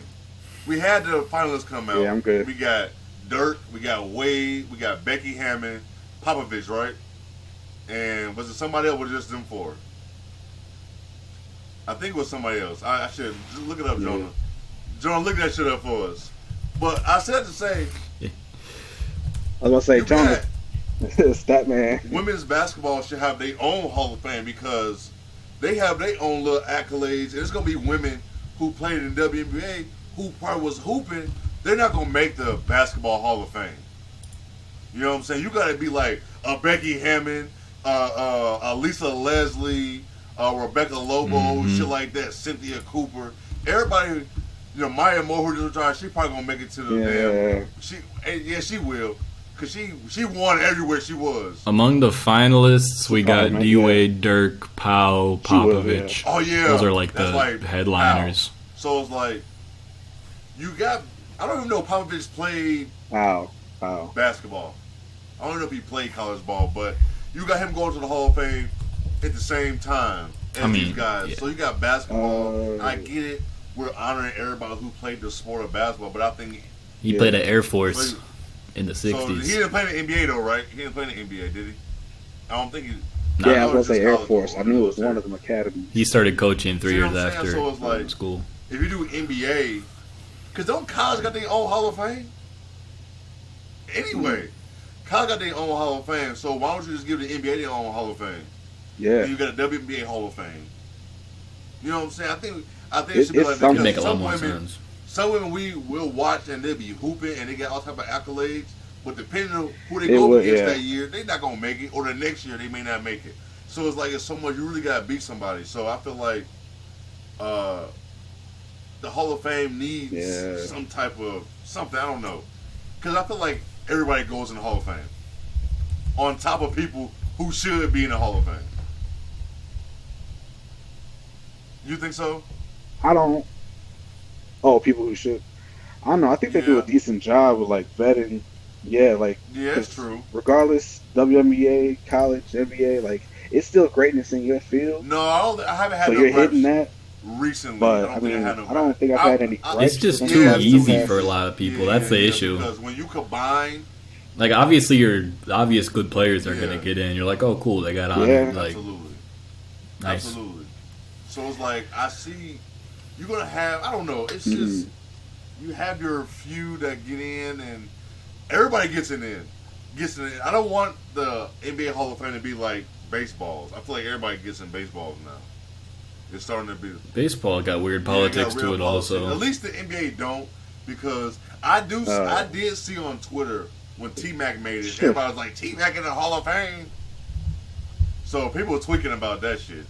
We had the finalists come out. Yeah, I'm good. We got Dirk, we got Wade, we got Becky Hammond, Popovich, right? And was it somebody else or just them 4? I think it was somebody else. I should just look it up, Yeah. Jonah. Jonah, look that shit up for us. But I said to say, I was gonna say, you Jonah, got stat man. women's basketball should have their own Hall of Fame because they have their own little accolades. And it's gonna be women who played in the WNBA who probably was hooping. They're not gonna make the Basketball Hall of Fame. You know what I'm saying? You gotta be like Becky Hammond, Lisa Leslie, Rebecca Lobo, shit like that, Cynthia Cooper. Everybody, you know, Maya Moore, who just retired, she probably gonna make it to the damn. She will, cause she won everywhere she was. Among the finalists, we got Surprising, D-Wade, Dirk, Powell, She will, Popovich. Oh yeah, Those are like that's the headliners. Wow. So it's like you got. I don't even know if Popovich played Wow. basketball. I don't know if he played college ball, but you got him going to the Hall of Fame at the same time as these guys. yeah. So you got basketball. I get it. We're honoring everybody who played the sport of basketball, but I think He played at Air Force in the so. He 60s. didn't play in the NBA though, right? He didn't play in the NBA, did he? I don't think he. Yeah, I was gonna it's say just Air college Force. ball. I knew it was one of them academies. He started coaching 3 See what years I'm saying? after So it's like- school. If you do NBA, because don't college got their own Hall of Fame? Anyway, college got their own Hall of Fame, so why don't you just give the NBA their own Hall of Fame? Yeah. And you got a WNBA Hall of Fame. You know what I'm saying? I think it should be It's like that. something. It'd make a because lot more some women, sense. some women we will watch and they'll be hooping and they get all type of accolades, But depending on who they It go would, against yeah. that year, they're not gonna make it. Or the next year, they may not make it. So it's like it's so much you really gotta beat somebody. So I feel like the Hall of Fame needs some type of something. I don't know, because I feel like everybody goes in the Hall of Fame on top of people who should be in the Hall of Fame. You think so? I don't. Oh, people who should. I don't know. I think they do a decent job with like vetting. Yeah, like Yeah, it's true. Regardless, WNBA, college, NBA, like it's still greatness in your field. No, I haven't had So no you're gripes hitting that. recently. But I don't think I had no I don't think I've had any gripes. It's just with too them. easy for a lot of people. That's the issue. Because when you combine, Like obviously, your obvious good players are gonna get in. You're like, oh, cool, they got on. Yeah. Like, absolutely, nice. absolutely. So it's like I see you're gonna have. I don't know. It's just you have your few that get in, and everybody gets in. Gets in. I don't want the NBA Hall of Fame to be like baseballs. I feel like everybody gets in baseballs now. It's starting to be. Baseball got weird politics to it also. At least the NBA don't, because I did see on Twitter when T-Mac made it, everybody was like, T-Mac in the Hall of Fame. So people were tweaking about that shit.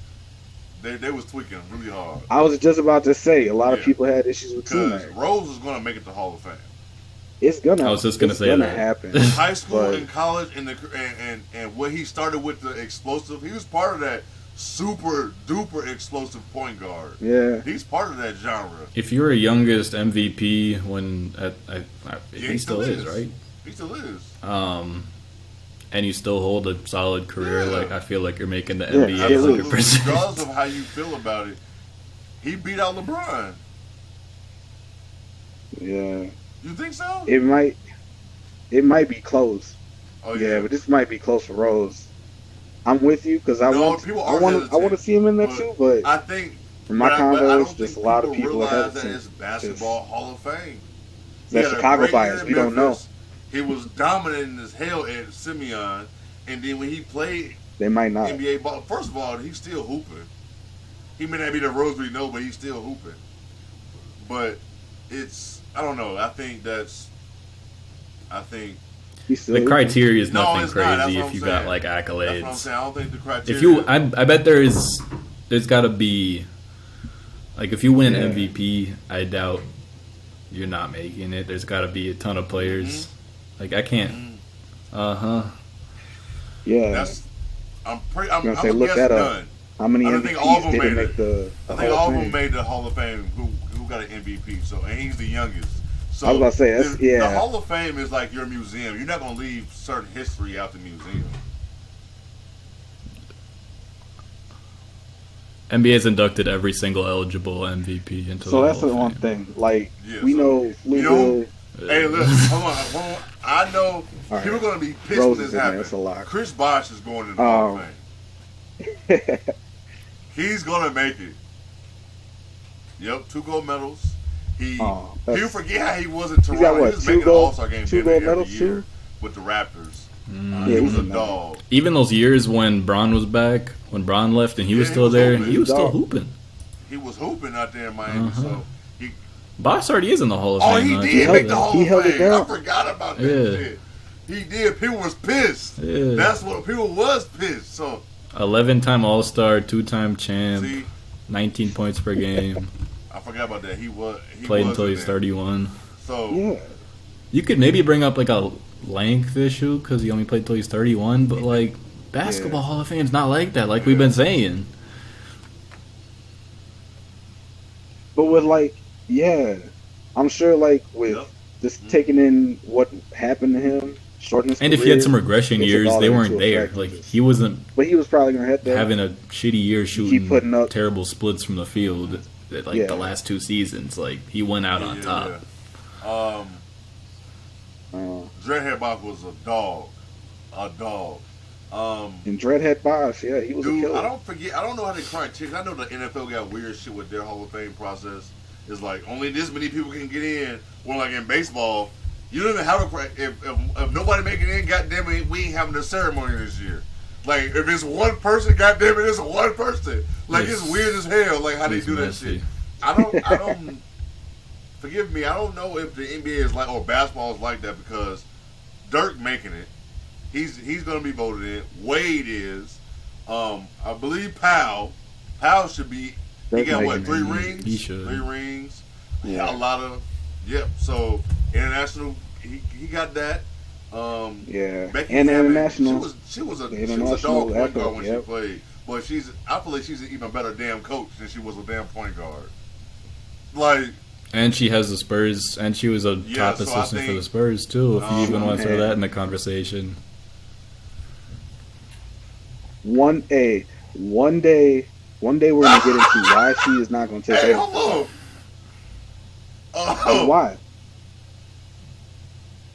They was tweaking really hard. I was just about to say a lot of people had issues with Because T-Mac. Rose is going to make it to Hall of Fame. It's gonna. I was just gonna say that. Happen. High school and college, and when he started with the explosive, he was part of that super duper explosive point guard. Yeah, he's part of that genre. If you're a youngest MVP when he still is, right? He still is. And you still hold a solid career, like I feel like you're making the Yeah, NBA 100%. Regardless of how you feel about it, he beat out LeBron. Yeah. You think so? It might be close. Oh yeah, but this might be close for Rose. I'm with you because I want to see him in there too. But I think from my convos, just a lot of people are realize that hesitant. it's basketball Hall of Fame. That Chicago bias, we don't know. He was dominating as hell at Simeon, and then when he played, they might not NBA ball. First of all, he's still hooping. He may not be the Rose we know, but he's still hooping. But I don't know. I think the criteria is nothing crazy if you got like accolades. That's what I'm saying. I don't think the criteria. I bet there's got to be like if you win an MVP, I doubt you're not making it. There's got to be a ton of players. Like I can't. Yeah. I'm gonna say look that up. None. How many MVPs didn't make the I think all of them made the Hall of Fame. Who got an MVP? So and he's the youngest. So I was about to say the Hall of Fame is like your museum. You're not gonna leave certain history out the museum. NBA has inducted every single eligible MVP into so the that's Hall the of one Fame. thing. Like we know Louisville. Hey, listen, hold on. I know people are gonna be pissed when this happens. Chris Bosh is going to the Hall of Fame. He's gonna make it. Yep, 2 gold medals. He'll forget how he was in Toronto. He was making an All-Star game every year with the Raptors. He was a dog. Even those years when Bron was back, when Bron left and he was still there, he was still hooping. He was hooping out there in Miami. So Bosh already is in the Hall of Fame. Oh, he did make the Hall of Fame. I forgot about that shit. He did. People was pissed. Yeah. That's what people was pissed. So 11-time All-Star, 2-time champ, 19 points per game. I forgot about that. He played until he's 31. So you could maybe bring up like a length issue because he only played until he's 31. But like basketball Hall of Fame's not like that. Like we've been saying. But with I'm sure like with just taking in what happened to him, shortening his and if he had some regression years, they weren't there. Like he wasn't. But he was probably gonna have having a shitty year shooting putting up terrible splits from the field. Like the last 2 seasons, like he went out on top. Dreadhead Bosh was a dog. And Dreadhead Bosh, he was a killer. I don't know how they criteria. I know the NFL got weird shit with their Hall of Fame process. It's like only this many people can get in. Or like in baseball, you don't even have if nobody making it in, goddamn it, we ain't having a ceremony this year. Like if it's one person, goddamn it, it's one person. Like it's weird as hell. Like how they do that shit. I don't. Forgive me. I don't know if the NBA is like or basketball is like that because Dirk making it. He's going to be voted in. Wade is. I believe Powell should be. He got what, 3 rings? He should. 3 rings. Yeah. A lot of. Yep. So international, he got that. Yeah. Becky And Hammond, international. She was a international dog point guard when yep. she played. But I feel like she's an even better damn coach than she was a damn point guard. Like. And she has the Spurs, and she was a top so assistant for the Spurs too. If you even want to throw man. that in the conversation. One day we're gonna get into why she is not gonna take Hey, over. hold on. Why?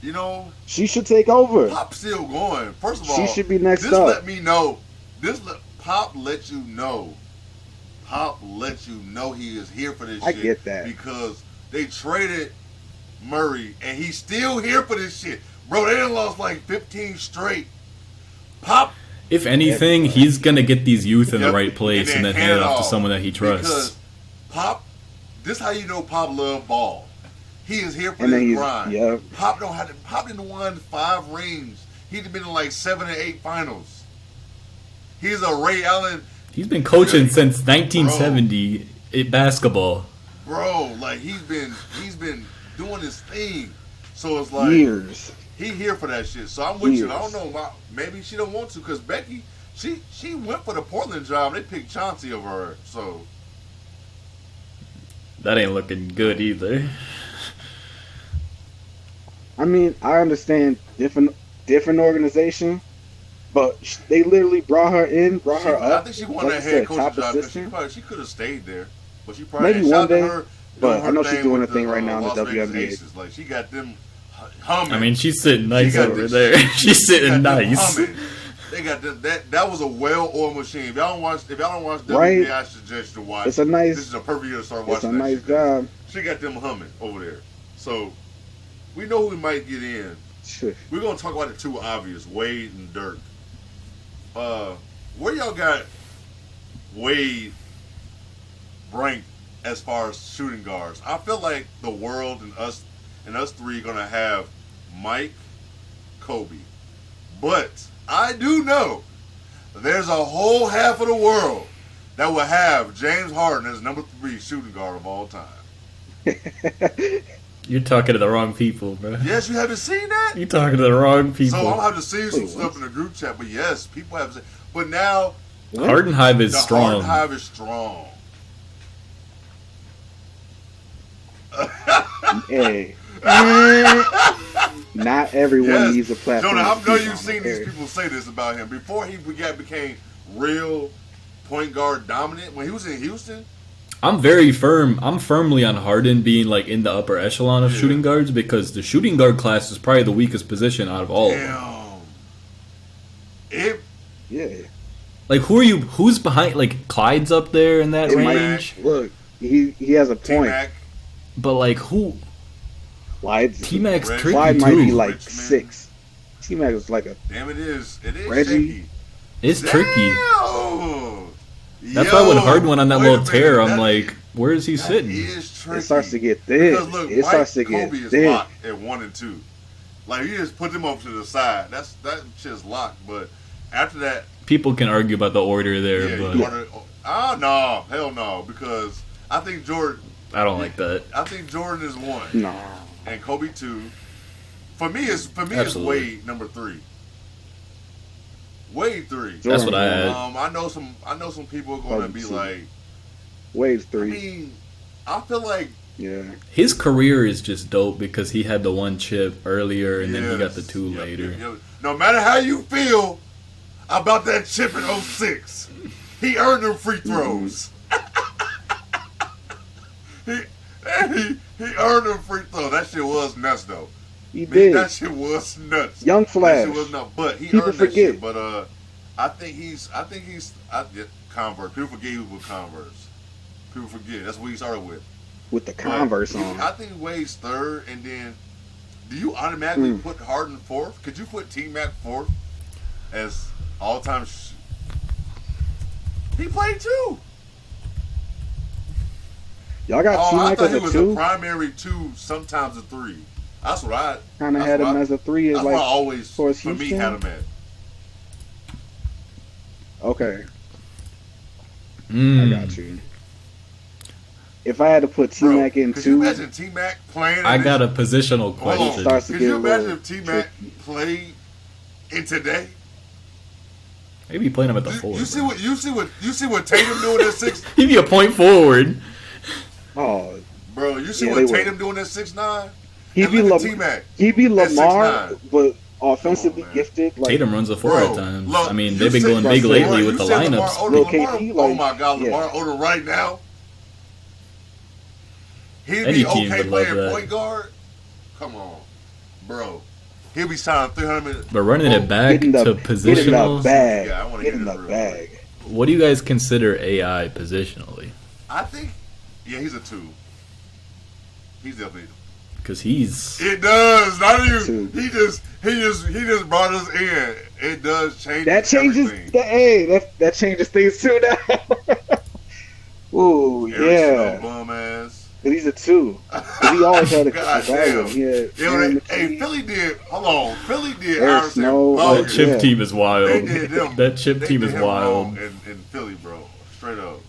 You know, She should take over. Pop's still going. First of all, She should be next this up. let me know. Pop let you know. Pop let you know he is here for this I shit. get that. Because they traded Murray, and he's still here for this shit. Bro, they done lost like 15 straight. Pop. If anything, he's gonna get these youth in the Yep, right place and then hand it off to someone that he trusts. Because Pop, this how you know Pop love ball. He is here for And then this he's grind. yeah. Pop didn't won 5 rings. He'd been in like 7 or 8 finals. He's a Ray Allen, He's been coaching since 1970 in basketball. bro. Like he's been doing his thing. So it's like Years. he here for that shit. So I'm with you. Years. I don't know why. Maybe she don't want to because Becky, she went for the Portland job. They picked Chauncey over her. So That ain't looking good either. I mean, I understand different organization, but they literally brought her I up. think she won like that you head said, coaching top job because assistant. she could have stayed there, but she probably Maybe shout one out day, to her. but doing her I know she's thing doing with her thing right now in the Las Vegas WNBA. Aces. Like she got them humming. I mean, she's sitting nice She got over this- there. She's They sitting got them nice. humming. They got that was a well-oiled machine. If y'all don't watch WNBA, Right. I suggest you to watch. It's a nice- This is a perfect year to start It's watching. a that nice shit. job. She got them humming over there. So we know who we might get in. Shit. We're gonna talk about the two obvious, Wade and Dirk. Where y'all got Wade ranked as far as shooting guards? I feel like the world and us three gonna have Mike, Kobe. But I do know there's a whole half of the world that will have James Harden as number 3 shooting guard of all time. You're talking to the wrong people, bro. Yes, you haven't seen that? You're talking to the wrong people. So I'm gonna have to see you some Wait, stuff what? in the group chat. But yes, people have said. But now Harden Hive is the strong. Harden Hive is strong. Hey. Not everyone Yes. needs a platform. Jonah, I to know speak you've on, seen okay? these people say this about him before he became real point guard dominant. When he was in Houston, I'm firmly on Harden being like in the upper echelon of Yeah. shooting guards because the shooting guard class is probably the weakest position out of all of them. damn, Yeah. Like who's behind like Clyde's up there in that It might, range? look, he has a T point. Mac, But like who Clyde's, T-Mac's Clyde tricky Clyde might too. be like Richmond. 6. T-Mac is like a damn, it is Reggie. shaky. It's tricky. Damn. That's why when Harden went on that wait a little tear, minute, I'm that like, where is he that sitting? is tricky. it starts to get thick. Because look, It starts to Mike, get Kobe is thick. locked at 1 and 2. Like you just put them over to the side. That shit's locked. But after that, People can argue about the order there, yeah, but you order. No, hell no, because I think Jordan like that. is 1 No. and Kobe 2. For me, it's Absolutely. Wade number 3. Wade 3. That's what I had. I know some people are going to be Kobe 2. like, Wade's I 3. mean, I feel like Yeah. His career is just dope because he had the 1 chip earlier and then he got the 2 Yep, later. yep. No matter how you feel about that chip in 06, he earned them free throws. he earned them free throws. That shit was nuts though. He Man, did. that shit was nuts. Young That Flash. shit was nuts. But he People earned that forget. shit. But I think he's Converse. People forget he was with Converse. People forget. That's what he started with. With the But Converse on. I think Wade's 3rd, and then do you automatically put Harden 4th? Could you put T-Mac 4th as all-time? He played 2. Y'all got I T-Mac thought as he a was 2? a primary 2, sometimes a 3. That's what I kind of that's had what him I- as a 3 is That's what I like always towards for me Houston? had him at. I got you. If I had to put Bro, T-Mac in could you 2, imagine T-Mac playing? I in got this? a positional Hold on. question. starts to Could get you a imagine little if T-Mac tricky. played in today? Maybe playing him at the 4. You see what Tatum doing at 6? He'd be a point forward. Oh, Bro, you see Yeah, what they would. Tatum doing at 6'9"? he'd And be look at Lam- T-Mac. he'd be at Lamar, 6'9". but offensively man. gifted. Like, Tatum runs a 4 Bro, at times. look, I mean, you they've been say- going big Lamar- lately you with the said Lamar lineups. Odom, Lil Lamar, KD, oh like, my God, Lamar yeah. Odom right now. He'd Any be team okay would love playing that. point guard. Come on, bro. He'll be signing 300. But running it back get in the, to get in the positionals, bag. Yeah, I wanna Get get in the it real bag. what do you guys consider AI positionally? I think, yeah, he's a 2. He's definitely. Because he's It does. Not you. Two. He just brought us in. It does change. That changes. everything. That changes things too now. Ooh, Eric yeah. Snow, bum ass. But he's a 2. But he always had a God good damn. He had Yo, Aaron hey, McKee. Philly did. Hold on, Philly did. Eric Iverson Snow, wrong. that chip yeah. team is wild. They did them. That chip they team did is him wild. wrong in Philly, bro. Straight up.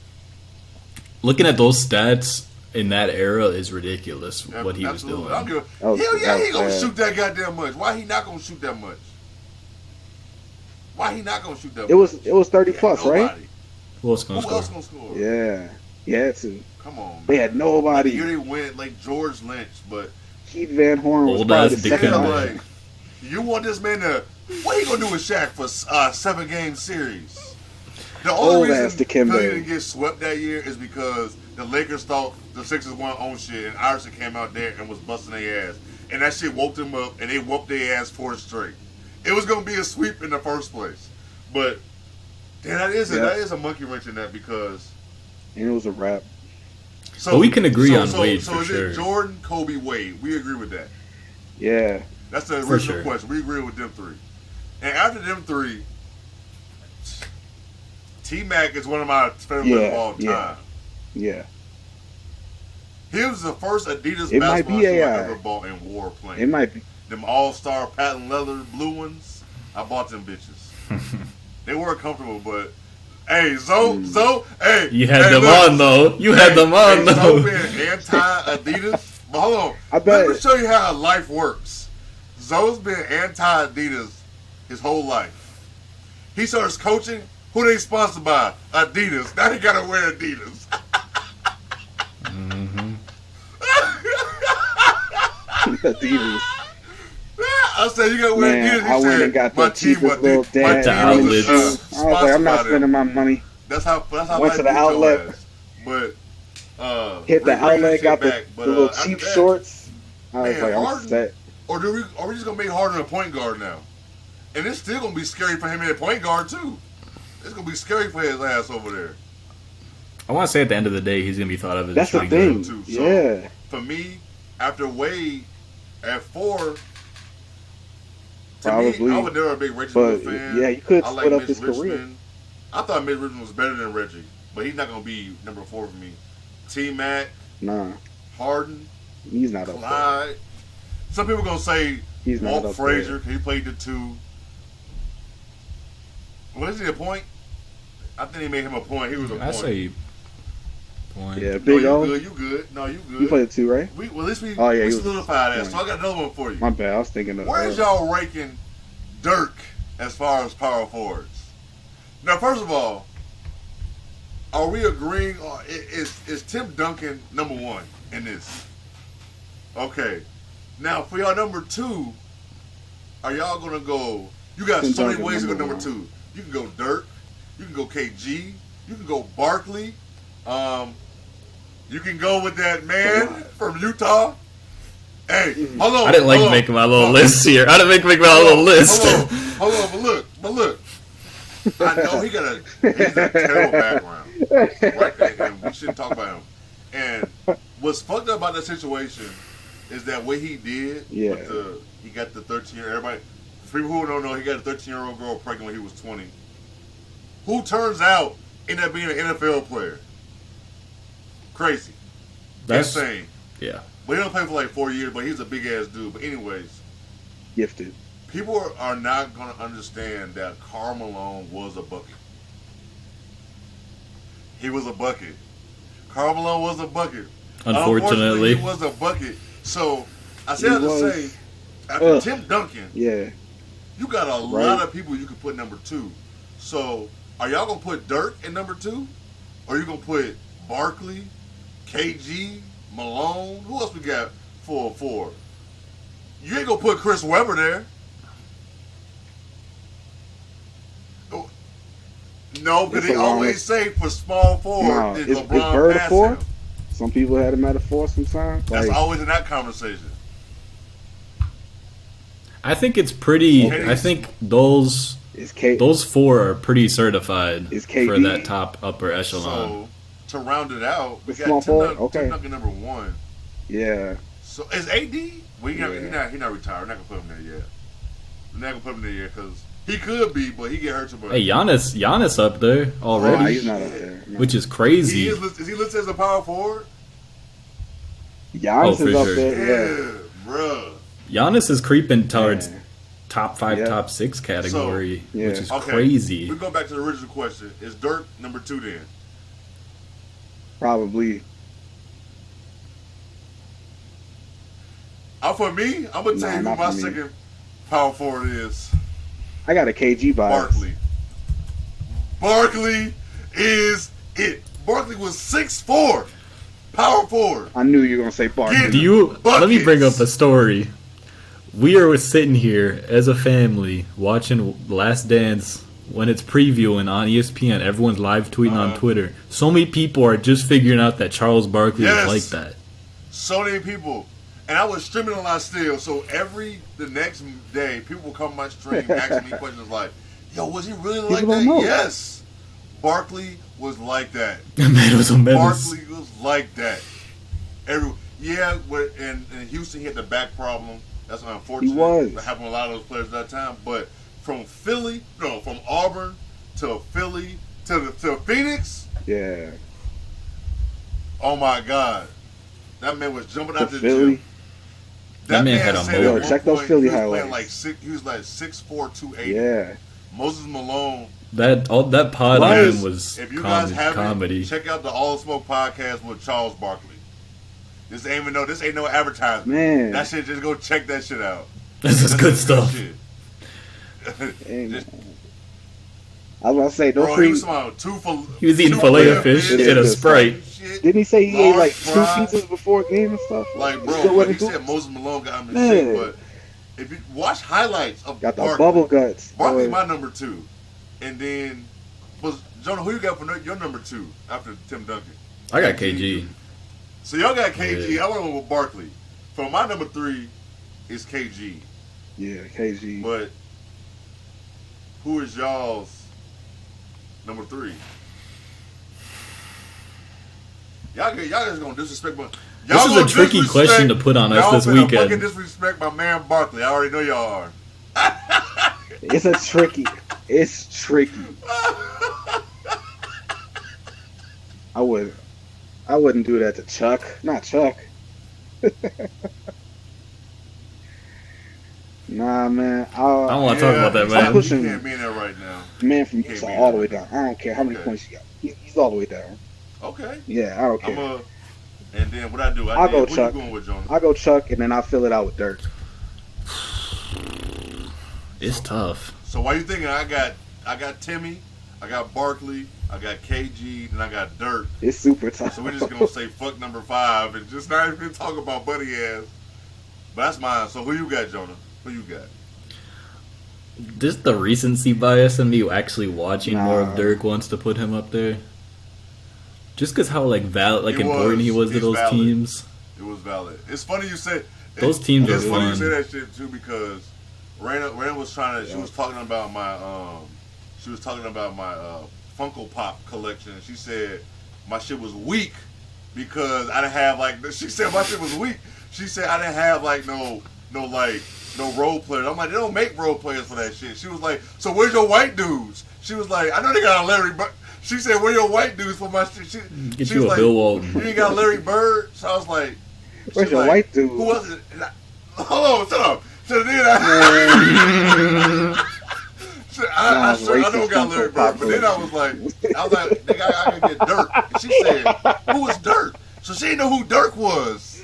Looking at those stats in that era is ridiculous. Yeah, What he absolutely. was I don't doing. give a, That was- hell yeah, that he was gonna bad. shoot that goddamn much. Why he not gonna shoot that much? Why he not gonna shoot that It much? was 30 He had plus, right? nobody. Who else gonna Who score? else gonna score? Yeah. He had to. Come on, man. They had Like, nobody. the year they went, like George Lynch, but Keith Van Horn was Old probably ass the second defender. option. like, you want this man to? What he gonna do with Shaq for a 7-game series? The Old only ass reason Dikembe. Philly didn't get swept that year is because the Lakers thought the Sixers weren't on shit, and Iverson came out there and was busting their ass, and that shit woke them up, and they whooped their ass 4 straight. It was gonna be a sweep in the first place, but damn, that is a monkey wrench in that because. And it was a wrap. So But we can agree on Wade so for is sure. it Jordan, Kobe, Wade? We agree with that. Yeah. That's the For original sure. question. We agree with them 3. And after them 3, T-Mac is one of my favorite players of all time. yeah. Yeah. He was the first Adidas It might basketball be shoe I AI. ever bought and wore playing. It might be. Them all-star patent leather blue ones, I bought them bitches. They were comfortable, but hey, Zoe, hey. You had hey, them look. on though. You had them on Zoe though. being anti-Adidas. But hold on. I bet. Let me show you how life works. Zoe's been anti-Adidas his whole life. He starts coaching. Who they sponsored by? Adidas. Now he gotta wear Adidas. Adidas. I said you gotta wear Man, Adidas. He I went said, and got my the cheapest little my dad The team running was, outlets. shoe. I was like, I'm not sponsored by spending them. my money. That's how Went life to the beat your outlet. ass. But Hit the bring that outlet, shit got back. the little after cheap that, shorts. I was Man, like, I'm Harden- set. Or are we just gonna make Harden a point guard now? And it's still gonna be scary for him at point guard too. It's gonna be scary for his ass over there. I want to say at the end of the day, he's gonna be thought of as That's a the shooting thing. guard. too, so- Yeah. For me, after Wade at 4, to Probably. me, I was never a big Reggie But, fan. yeah, you could I split up Mitch his career. Richmond. I thought Mitch Richmond was better than Reggie, but he's not gonna be number 4 for me. T-Mac, Nah, Harden, he's not up there. Clyde. Some people gonna say He's not Walt up Frazier, there. 'cause he played the 2. What is he, a point? I think he made him a point. He was a I point. say point. Yeah, No, Big you O. good. You good. No, you good. You played 2, right? Well, at least we, Oh, yeah, we he was solidified that. point. So I got another one for you. My bad. I was thinking of. Where's y'all ranking Dirk as far as power forwards? Now, first of all, are we agreeing? Is Tim Duncan number 1 in this? Okay. Now, for y'all number 2, are y'all gonna go? You got Tim so many Duncan ways to go number number 2. You can go Dirk. You can go KG. You can go Barkley. You can go with that man from Utah. Hey, hold on. I didn't like hold on. making my little Hold- list here. I didn't make my little list. Hold on, but look. I know he's a terrible background. Right? And we shouldn't talk about him. And what's fucked up about that situation is that what he did. Yeah. He got the 13-year. Everybody, for people who don't know, he got a 13-year-old girl pregnant when he was 20. Who turns out ended up being an NFL player. Crazy. That's Insane. yeah. But he don't play for like 4 years, but he's a big ass dude. But anyways, Gifted. people are not going to understand that Karl Malone was a bucket. He was a bucket. Karl Malone was a bucket. Unfortunately. He was a bucket. So, I say that to say, after Tim Duncan, Yeah. you got a lot of people you can put number 2. So, are y'all going to put Dirk in number 2? Or are you going to put Barkley, KG, Malone? Who else we got for 4? You ain't going to put Chris Webber there. No, because they always say for small forward, is LeBron Bird a pass 4? him. Some people had him at a 4 sometimes. That's always in that conversation. I think it's pretty. I think those 4 are pretty certified for that top upper echelon. So to round it out, we The got small Tim forward? Duncan number 1. Yeah. So is AD? Well, he's not retired. We're not gonna put him there yet. We're not gonna put him there yet because he could be, but he get hurt too much. Hey, Giannis up there already, Nah, he's not up there. No. which is crazy. Is he listed as a power forward? Giannis for is up sure. there. Yeah, bruh. Giannis is creeping towards Yeah. top 5, Yeah. top 6 category, So, which is Okay. crazy. We go back to the original question: is Dirk number 2 then? Probably. For me, I'm gonna tell you who not my for me. second power forward is. I got a KG bias. Barkley. Barkley is it. Barkley was 6'4", power forward. I knew you were gonna say Barkley. Let me bring up a story. We are sitting here as a family watching Last Dance when it's previewing on ESPN. Everyone's live tweeting on Twitter. So many people are just figuring out that Charles Barkley is like that. So many people. And I was streaming a lot still, so the next day, people will come on my stream asking me questions like, yo, was he really like People that? don't know. Yes. Barkley was like that. That man was a menace. Barkley was like that. In Houston, he had the back problem. That's unfortunate. He was. That happened to a lot of those players at that time. But from Auburn to Philly to Phoenix, Yeah. oh my God. That man was jumping out the Philly. gym. That man had a said motor. at one Check those point Philly he was playing highlights. he was like 6'4", 280. Yeah. Moses Malone. That pod on him was If you guys haven't, comedy. check out the All Smoke podcast with Charles Barkley. This ain't no advertisement. Man. That shit, just go check that shit out. This is good stuff. shit. Hey, Just- I was about to say, don't Bro, he free. was He was eating filet of fish fish. and a Sprite. Shit. Didn't he say he ate like Large 2 fries. pizzas before game and stuff? Like, bro, Still but he wasn't said doing- Moses Malone got him in Man. shit, but if you watch highlights of Got the Barkley, bubble guts. Barkley Boy. my number 2. And then, Jonah, who you got for your number 2 after Tim Duncan? I got KG. So y'all got KG. Yeah. I went with Barkley. For my number 3 is KG. Yeah, KG. But who is y'all's number 3? Y'all just gonna disrespect my. This is a tricky question to put on us y'all this finna weekend. Fucking disrespect my man Barkley. I already know y'all are. It's tricky. I wouldn't do that to Chuck. Not Chuck. Nah, man. I don't want to talk about that, I'm man. pushing- You can't be in there right now. Man from Can't Utah be all the way that. down. I don't care how many Okay. points he got. He's all the way down. Okay. Yeah, I don't care. And then what I do? I'll go who Chuck. you going with, Jonah? I'll go Chuck, and then I'll fill it out with Dirk. It's tough. So why you thinking I got Timmy, I got Barkley, I got KG, and I got Dirk. It's super tough. So we're just gonna say fuck number 5 and just not even talk about Buddy ass. But that's mine. So who you got, Jonah? Who you got? Just the recency bias in me actually watching more Nah. of Dirk wants to put him up there. Just because how important he was to He's those valid. teams. It was valid. It's funny you say Those teams It's are funny you fun. say that shit too because Raina was trying to. She was talking about my. She was talking about my Funko Pop collection. She said my shit was weak because I didn't have like. She said my shit was weak. She said I didn't have like no role players. I'm like, they don't make role players for that shit. She was like, so where's your white dudes? She was like, I know they got a Larry, but she said, where your white dudes for my shit? Get She you was a like, Bill Walton. You ain't got Larry Bird? So I was like, Where's She's your like, white dude? Who was it? And hold on, shut up. So then I don't got Larry Bird, but then I was like, nigga, I gotta get Dirk. And she said, who is Dirk? So she didn't know who Dirk was.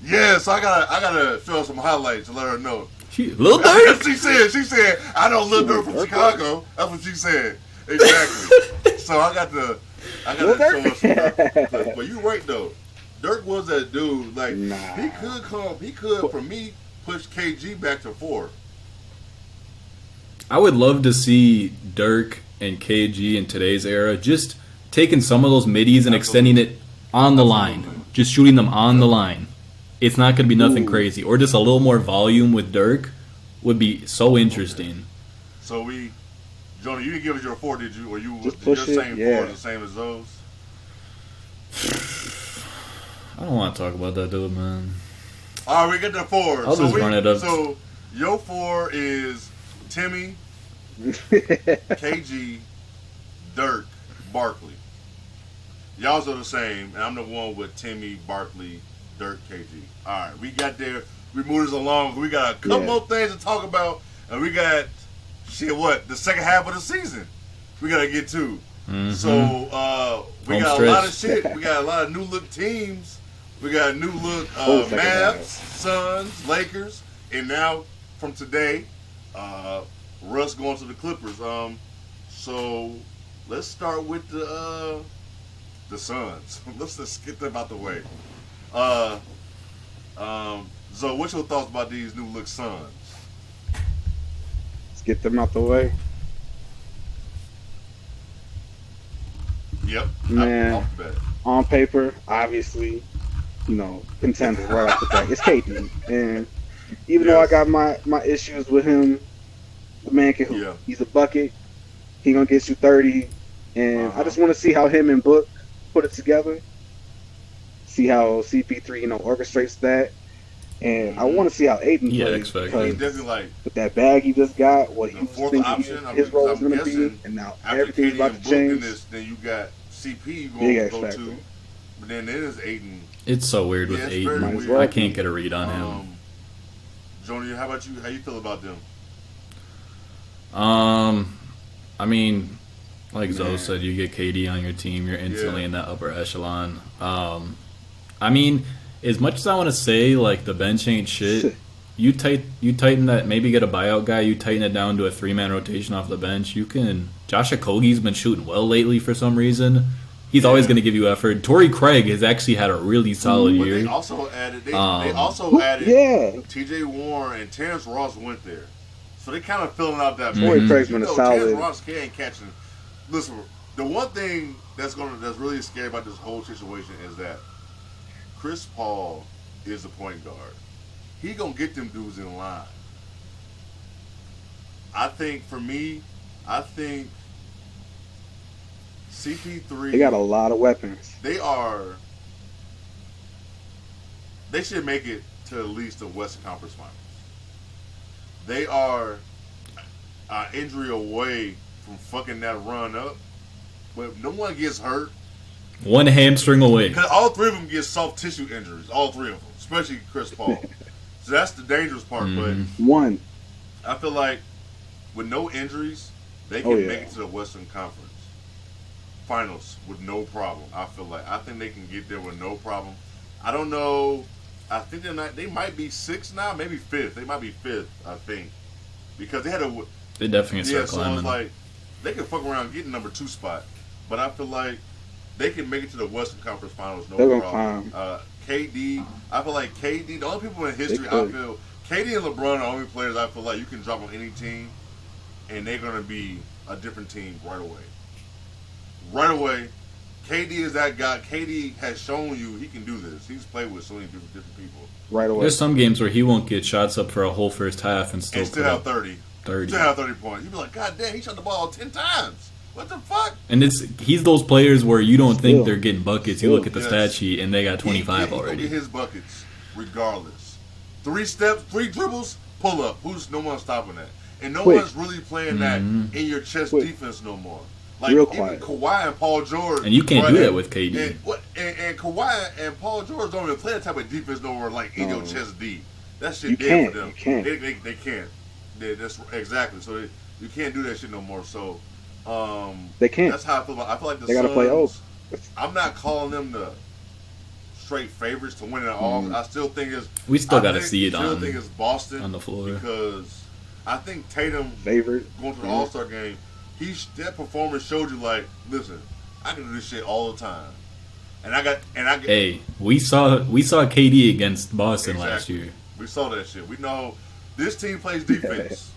Yeah, so I gotta show her some highlights to let her know. Lil Dirk? She said, I know Lil Dirk from Chicago. That's what she said. Exactly. So I got to show her some Dirk. But you right though. Dirk was that dude. Like he could for me push KG back to 4. I would love to see Dirk and KG in today's era just taking some of those middies and extending it on the line. Just shooting them on the line. It's not going to be nothing crazy. Or just a little more volume with Dirk would be so interesting. So Jonah, you didn't give us your 4, did you? Or you just your push it, same 4 yeah. is the same as those? I don't want to talk about that dude, man. All right, we get the 4. I'll just run it up. So your 4 is Timmy, KG, Dirk, Barkley. Y'all's are the same, and I'm the one with Timmy, Barkley, Dirk, KG. All right, we got there. We moved this along. We got a couple more things to talk about, and we got the second half of the season we got to get to. Mm-hmm. So we got a lot of shit. We got a lot of new look teams. We got a new look Mavs, Suns, Lakers, and now from today, Russ going to the Clippers. So let's start with the Suns. Let's just get them out the way. So what's your thoughts about these new look Suns? Let's get them out the way. Yep. Man, on paper, obviously, contender right off the bat. It's KD. And even though I got my issues with him, the man can hoop. Yeah. He's a bucket. He gonna get you 30. And I just want to see how him and Book put it together. See how CP3, orchestrates that. And I want to see how Aiden plays. He's definitely with that bag he just got, what he was thinking his role was going to be, and now everything's about to change. Then you got CP going to go to, but then there's Aiden. It's so weird with Aiden. I can't get a read on him. Jonah, how about you? How you feel about them? I mean, like Zoe said, you get KD on your team, you're instantly in that upper echelon. I mean, as much as I want to say, like, the bench ain't shit, you tighten that, maybe get a buyout guy, you tighten it down to a 3-man rotation off the bench, you can... Josh Okogie's been shooting well lately for some reason. He's always going to give you effort. Torrey Craig has actually had a really solid year. They also added, T.J. Warren and Terrence Ross went there. So they kind of filling out that... Torrey Craig's been a solid... Terrence Ross ain't catching... Listen, the one thing that's really scary about this whole situation is that Chris Paul is the point guard. He gonna get them dudes in line. I think CP3. They got a lot of weapons. They should make it to at least the Western Conference Finals. They are an injury away from fucking that run up, but no one gets hurt. One hamstring away. Because all 3 of them get soft tissue injuries. All 3 of them, especially Chris Paul. So that's the dangerous part. But I feel like with no injuries, they can make it to the Western Conference Finals with no problem. I think they can get there with no problem. I don't know. I think they might be 6th now, maybe 5th. They might be 5th, I think, because they had a. They definitely start climbing. So it's like they can fuck around getting number 2 spot, but I feel like they can make it to the Western Conference Finals, no problem. KD, I feel like KD, the only people in history, I feel, KD and LeBron are the only players I feel like you can drop on any team, and they're going to be a different team right away. Right away. KD is that guy. KD has shown you he can do this. He's played with so many different people. Right away. There's some games where he won't get shots up for a whole first half and still have 30. 30. Still have 30 points. You'd be like, God damn, he shot the ball 10 times. What the fuck? And he's those players where you don't think they're getting buckets. You look at the stat sheet and they got 25 already. He get his buckets regardless. 3 steps, 3 dribbles, pull up. No one's stopping that. And no one's really playing that in your chest defense no more. Like even Kawhi and Paul George. And you can't do that with KD. And Kawhi and Paul George don't even play that type of defense no more, like in your chest deep. That shit You dead can't. for them. You can't. They can't. That's exactly. So you can't do that shit no more. So They can't. That's how I feel. I feel like the They gotta Suns. play old. I'm not calling them the straight favorites to win it all. I still think it's. We still got to see it I still think it's Boston on the floor because I think Tatum Favorite going to the All-Star game. That performance showed you like, listen, I can do this shit all the time, and I got. Hey, we saw KD against Boston last year. We saw that shit. We know this team plays defense.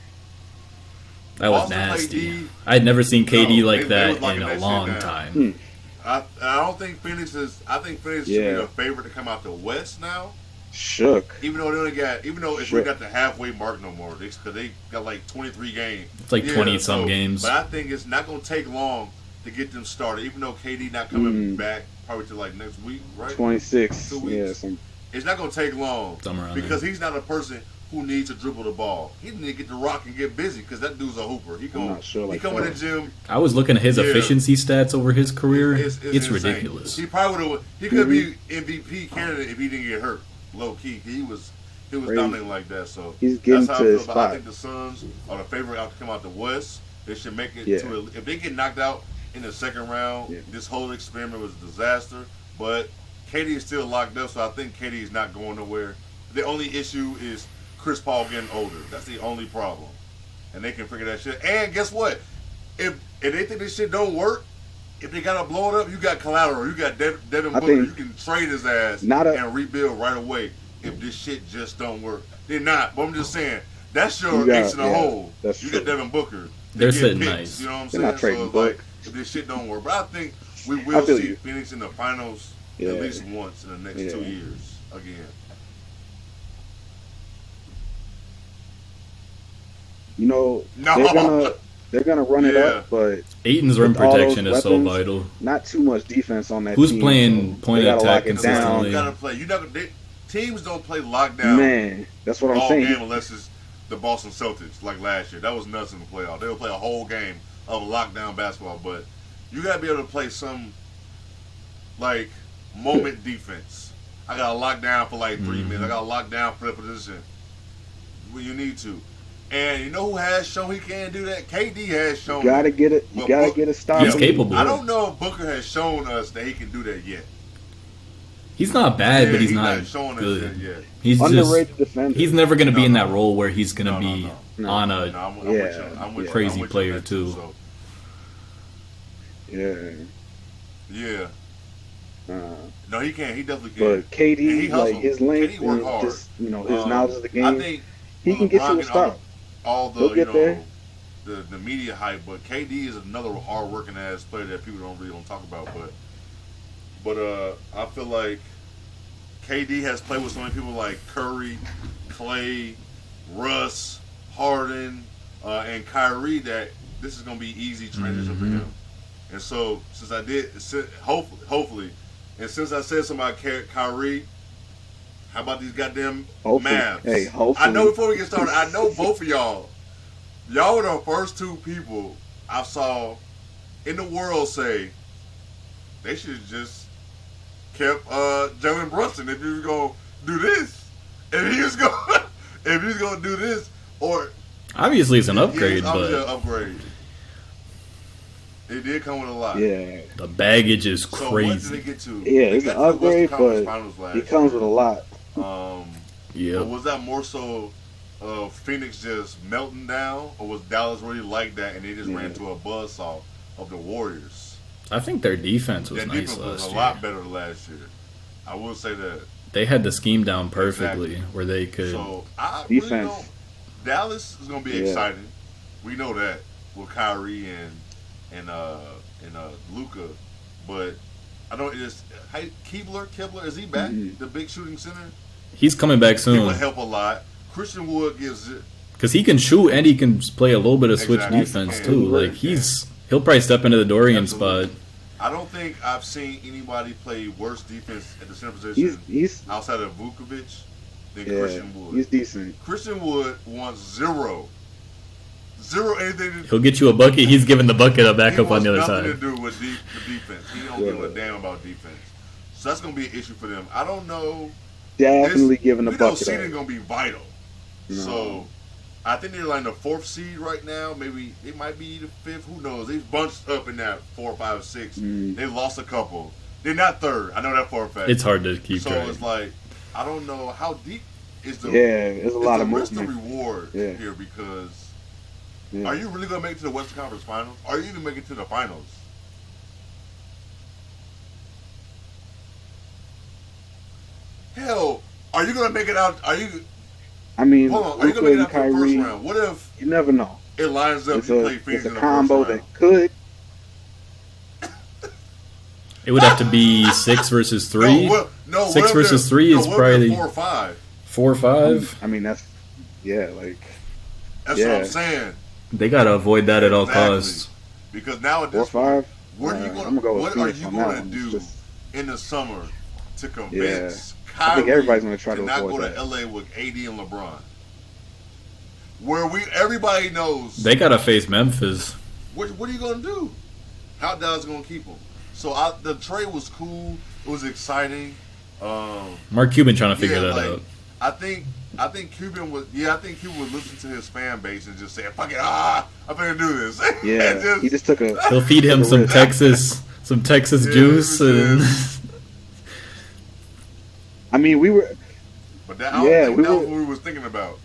That was Boston nasty. I had never seen KD like they was that locking in a that long shit down. time. I don't think Phoenix is. I think Phoenix should be the favorite to come out the West now. Shook. Even though it's really got the halfway mark no more, because they got like 23 games. It's like 20-some games. But I think it's not going to take long to get them started. Even though KD not coming back probably till like next week, right? 26. 2 weeks. Yeah. It's not going to take long because there. he's not a person who needs to dribble the ball. He need to get the rock and get busy because that dude's a hooper. He come in the gym. I was looking at his efficiency stats over his career. It's ridiculous. He probably would. He could be MVP candidate if he didn't get hurt. Low key, he was dominating like that. So he's getting that's how to I feel his about. spot. I think the Suns are the favorite out to come out the West. They should make it to. If they get knocked out in the second round, this whole experiment was a disaster. But KD is still locked up, so I think KD is not going nowhere. The only issue is Chris Paul getting older. That's the only problem, and they can figure that shit. And guess what? If they think this shit don't work, if they gotta blow it up, you got collateral. You got Devin Booker. You can trade his ass and rebuild right away. If this shit just don't work, they're not. But I'm just saying that's your ace in the hole. You got Devin Booker. They're sitting picks, nice. You know what I'm They're saying? not trading so like, if this shit don't work, but I think we will see Phoenix in the finals at least once in the next 2 years again. You know, they're gonna run it up, but Aiton's rim protection is so vital. Not too much defense on that Who's team. playing point attack consistently? You gotta play. Teams don't play lockdown. Man, that's what I'm saying. All game unless it's the Boston Celtics like last year. That was nuts in the playoff. They would play a whole game of lockdown basketball, but you gotta be able to play some like moment defense. I got to lock down for like 3 minutes. I got to lock down for the position when you need to. And you know who has shown he can do that? KD has shown. You gotta get it. You gotta get a stop. He's capable. I don't know if Booker has shown us that he can do that yet. He's not bad, but he's not showing good. us that yet. He's underrated defender. He's never going to be in that role where he's going to be on a I'm with crazy you player too. too. So. Yeah. No, he can. He definitely can. But KD, like his length and just his knowledge of the game, I think he can get you a stop. All the the media hype, but KD is another hard working ass player that people don't talk about. But I feel like KD has played with so many people like Curry, Clay, Russ, Harden, and Kyrie that this is gonna be easy transition for him. And so since I did, hopefully, and since I said something about Kyrie, how about these goddamn Mavs? Hey, hopefully. I know before we get started, I know both of y'all were the first two people I saw in the world say they should have just kept Jalen Brunson if he was gonna do this. If he was gonna do this, or obviously it's an upgrade, but an upgrade. It did come with a lot. Yeah. The baggage is crazy. So what did they get to? Yeah, it's an upgrade, but it comes with a lot. Yeah. Was that more so Phoenix just melting down, or was Dallas really like that and they just ran to a buzzsaw of the Warriors? I think their defense was Their nice defense was last a year. lot better last year. I will say that. They had the scheme down perfectly where they could. So I really don't. Dallas is going to be exciting. We know that with Kyrie and Luka, but I don't. Kibler, is he back? The big shooting center. He's coming back soon. It would help a lot. Christian Wood gives it because he can shoot and he can play a little bit of switch defense too. Like he'll probably step into the Dorian spot. I don't think I've seen anybody play worse defense at the center position outside of Vukovic than Christian Wood. He's decent. Christian Wood wants zero anything. He'll get you a bucket. He's giving the bucket a backup on the other side. Nothing to do with the defense. He don't give a damn about defense. So that's gonna be an issue for them. I don't know. Definitely giving a we know bucket. seeding gonna be vital. No. So I think they're like the 4th seed right now. Maybe it might be the 5th. Who knows? They bunched up in that 4, 5, 6. They lost a couple. They're not 3rd. I know that for a fact. It's hard to keep so track. It's like I don't know how deep is the there's a lot of risk to movement reward here because are you really gonna make it to the Western Conference Finals? Are you even make it to the finals? Hell, are you gonna make it out? Are you? I mean, Hold on. Are you gonna make it out for the Kyrie, first round? What if you never know? it lines up? It's You a, play Phoenix it's in a the combo first round. that could. It would have to be 6 versus 3. No, 6 versus 3 is probably 4 or 5. 4 or 5. I mean, that's like That's what I'm saying. They gotta avoid that at all costs. Because now at 4 or this 5. what are you I'm gonna go with what are Phoenix you on that going to one. do Just- in the summer to convince I think Kyrie everybody's gonna try to not avoid go that. to LA with AD and LeBron? Where everybody knows They gotta face Memphis. what are you going to do? How Dallas going to keep them? So the trade was cool. It was exciting. Mark Cuban trying to figure that out. I think Cuban would. Yeah, I think Cuban would listen to his fan base and just say, "Fuck it, I'm gonna do this." Yeah, he just took a. He'll feed him some risk. Texas juice, and I mean, we were. But that, I don't think we that was were. what we was thinking about.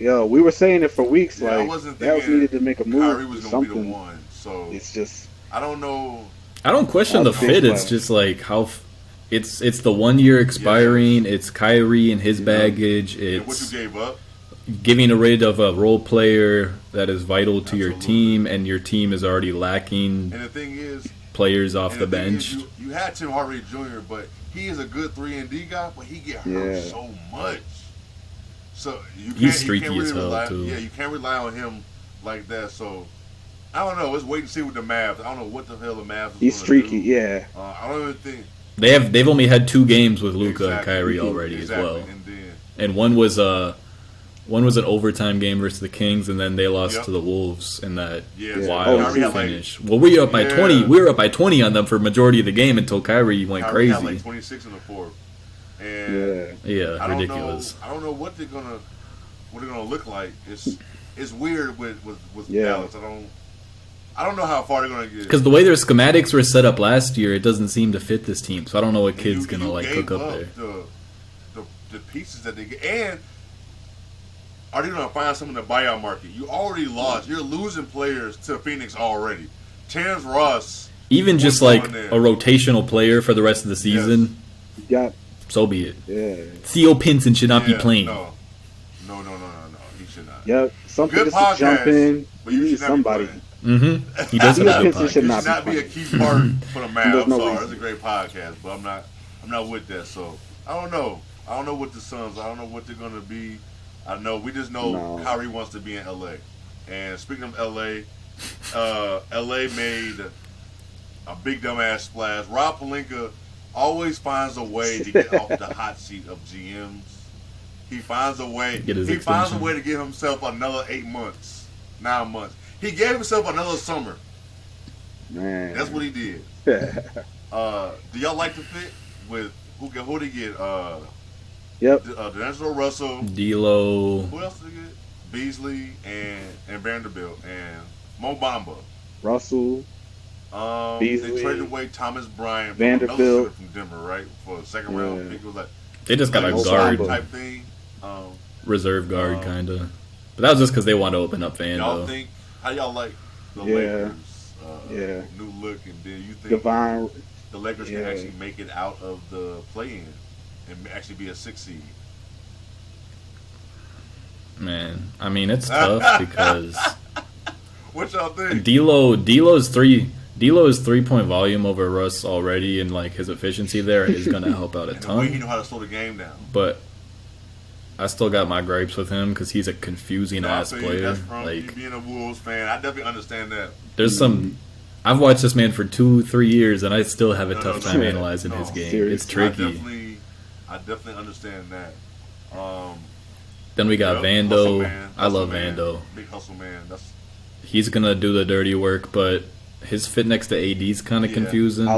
Yo, we were saying it for weeks. Yeah, I like wasn't Dallas thinking needed to make a move. Kyrie was gonna something. be the one. So It's just. I don't know. I don't question the That's a big fit. It's play. just like how it's the 1 year expiring. It's Kyrie and his baggage. And what It's you gave up. getting rid of a role player that is vital to your Absolutely. team, and your team is already lacking And the thing is, players off and the thing is, bench. you had Tim Hardaway Jr., but he is a good 3-and-D guy, but he get hurt Yeah. so much. So you He's can't, streaky you can't as really hell, rely, too. Yeah, you can't rely on him like that. So I don't know. Let's wait and see with the Mavs. I don't know what the hell the Mavs. He's gonna streaky. do. Yeah. I don't even think They've only had 2 games with Luka and Exactly. Kyrie already exactly. as well, And then and one was an overtime game versus the Kings, and then they lost Yep. to the Wolves in that Yeah. wild Kyrie had, like- finish. Well, we were up by Yeah. 20. We were up by 20 on them for majority of the game until Kyrie went Kyrie had crazy. like 26 in the fourth. And Yeah. Yeah, I don't ridiculous. know. I don't know what they're gonna look like. It's weird with Yeah. Dallas. I don't know how far they're gonna get. Because the way their schematics were set up last year, it doesn't seem to fit this team. So I don't know what And kid's you gonna like gave hook up there. The pieces that they get, and are they gonna find someone in the buyout market? You already lost. You're losing players to Phoenix already. Terrence Ross. Even what's just like going there? a rotational player for the rest of the season, You got. so be it. Yeah. Theo Pinson should not be Yeah, playing. No. He should not. Yep. Something Good just to jump podcast, in. but You you need should not be somebody. playing. Mm-hmm. He doesn't Theo have a Pinson podcast. should It not should not be be a playing. key part for the Mavs. There's no Sorry, reason. it's a great podcast, but I'm not with that. So I don't know. I don't know what the Suns. I don't know what they're gonna be. We just know No. Kyrie wants to be in LA. And speaking of LA, LA made a big dumbass splash. Rob Pelinka always finds a way to get off the hot seat of GMs. He finds a way. Get his He finds a extension. way to give himself another 8 months, 9 months. He gave himself another summer. Man. That's what he did. Do y'all like the fit with who did he get? Yep. D'Angelo Russell. D'Lo. Who else did he get? Beasley and Vanderbilt and Mo Bamba. Russell. They Beasley. traded away Thomas Bryant from Vanderbilt. another center from Denver, right? For a second round Yeah. pick. It was like They just got a Mo guard, Bamba. type thing. reserve guard, kind of. But that was just because they wanted to open up Y'all Vando. think how y'all like the Yeah. Lakers? Yeah. New look, and then you think Divine. the Lakers can Yeah. actually make it out of the play-in and actually be a 6 seed? Man, I mean it's tough because What y'all think? D'Lo's 3-point volume over Russ already, and like his efficiency there is going to help out a And the way he ton. know how to slow the game down. But I still got my gripes with him because he's a confusing ass I feel you. player. That's from you Like being a Wolves fan. I definitely understand that. there's some. I've watched this man for 2-3 years, and I still have a No, tough no, time no. analyzing No, his game. seriously. It's tricky. I definitely understand that. Then we got Yep, hustle Vando. man, I hustle love man, Vando. Big hustle man. That's He's gonna do the dirty work, but his fit next to AD's kind of Yeah. confusing.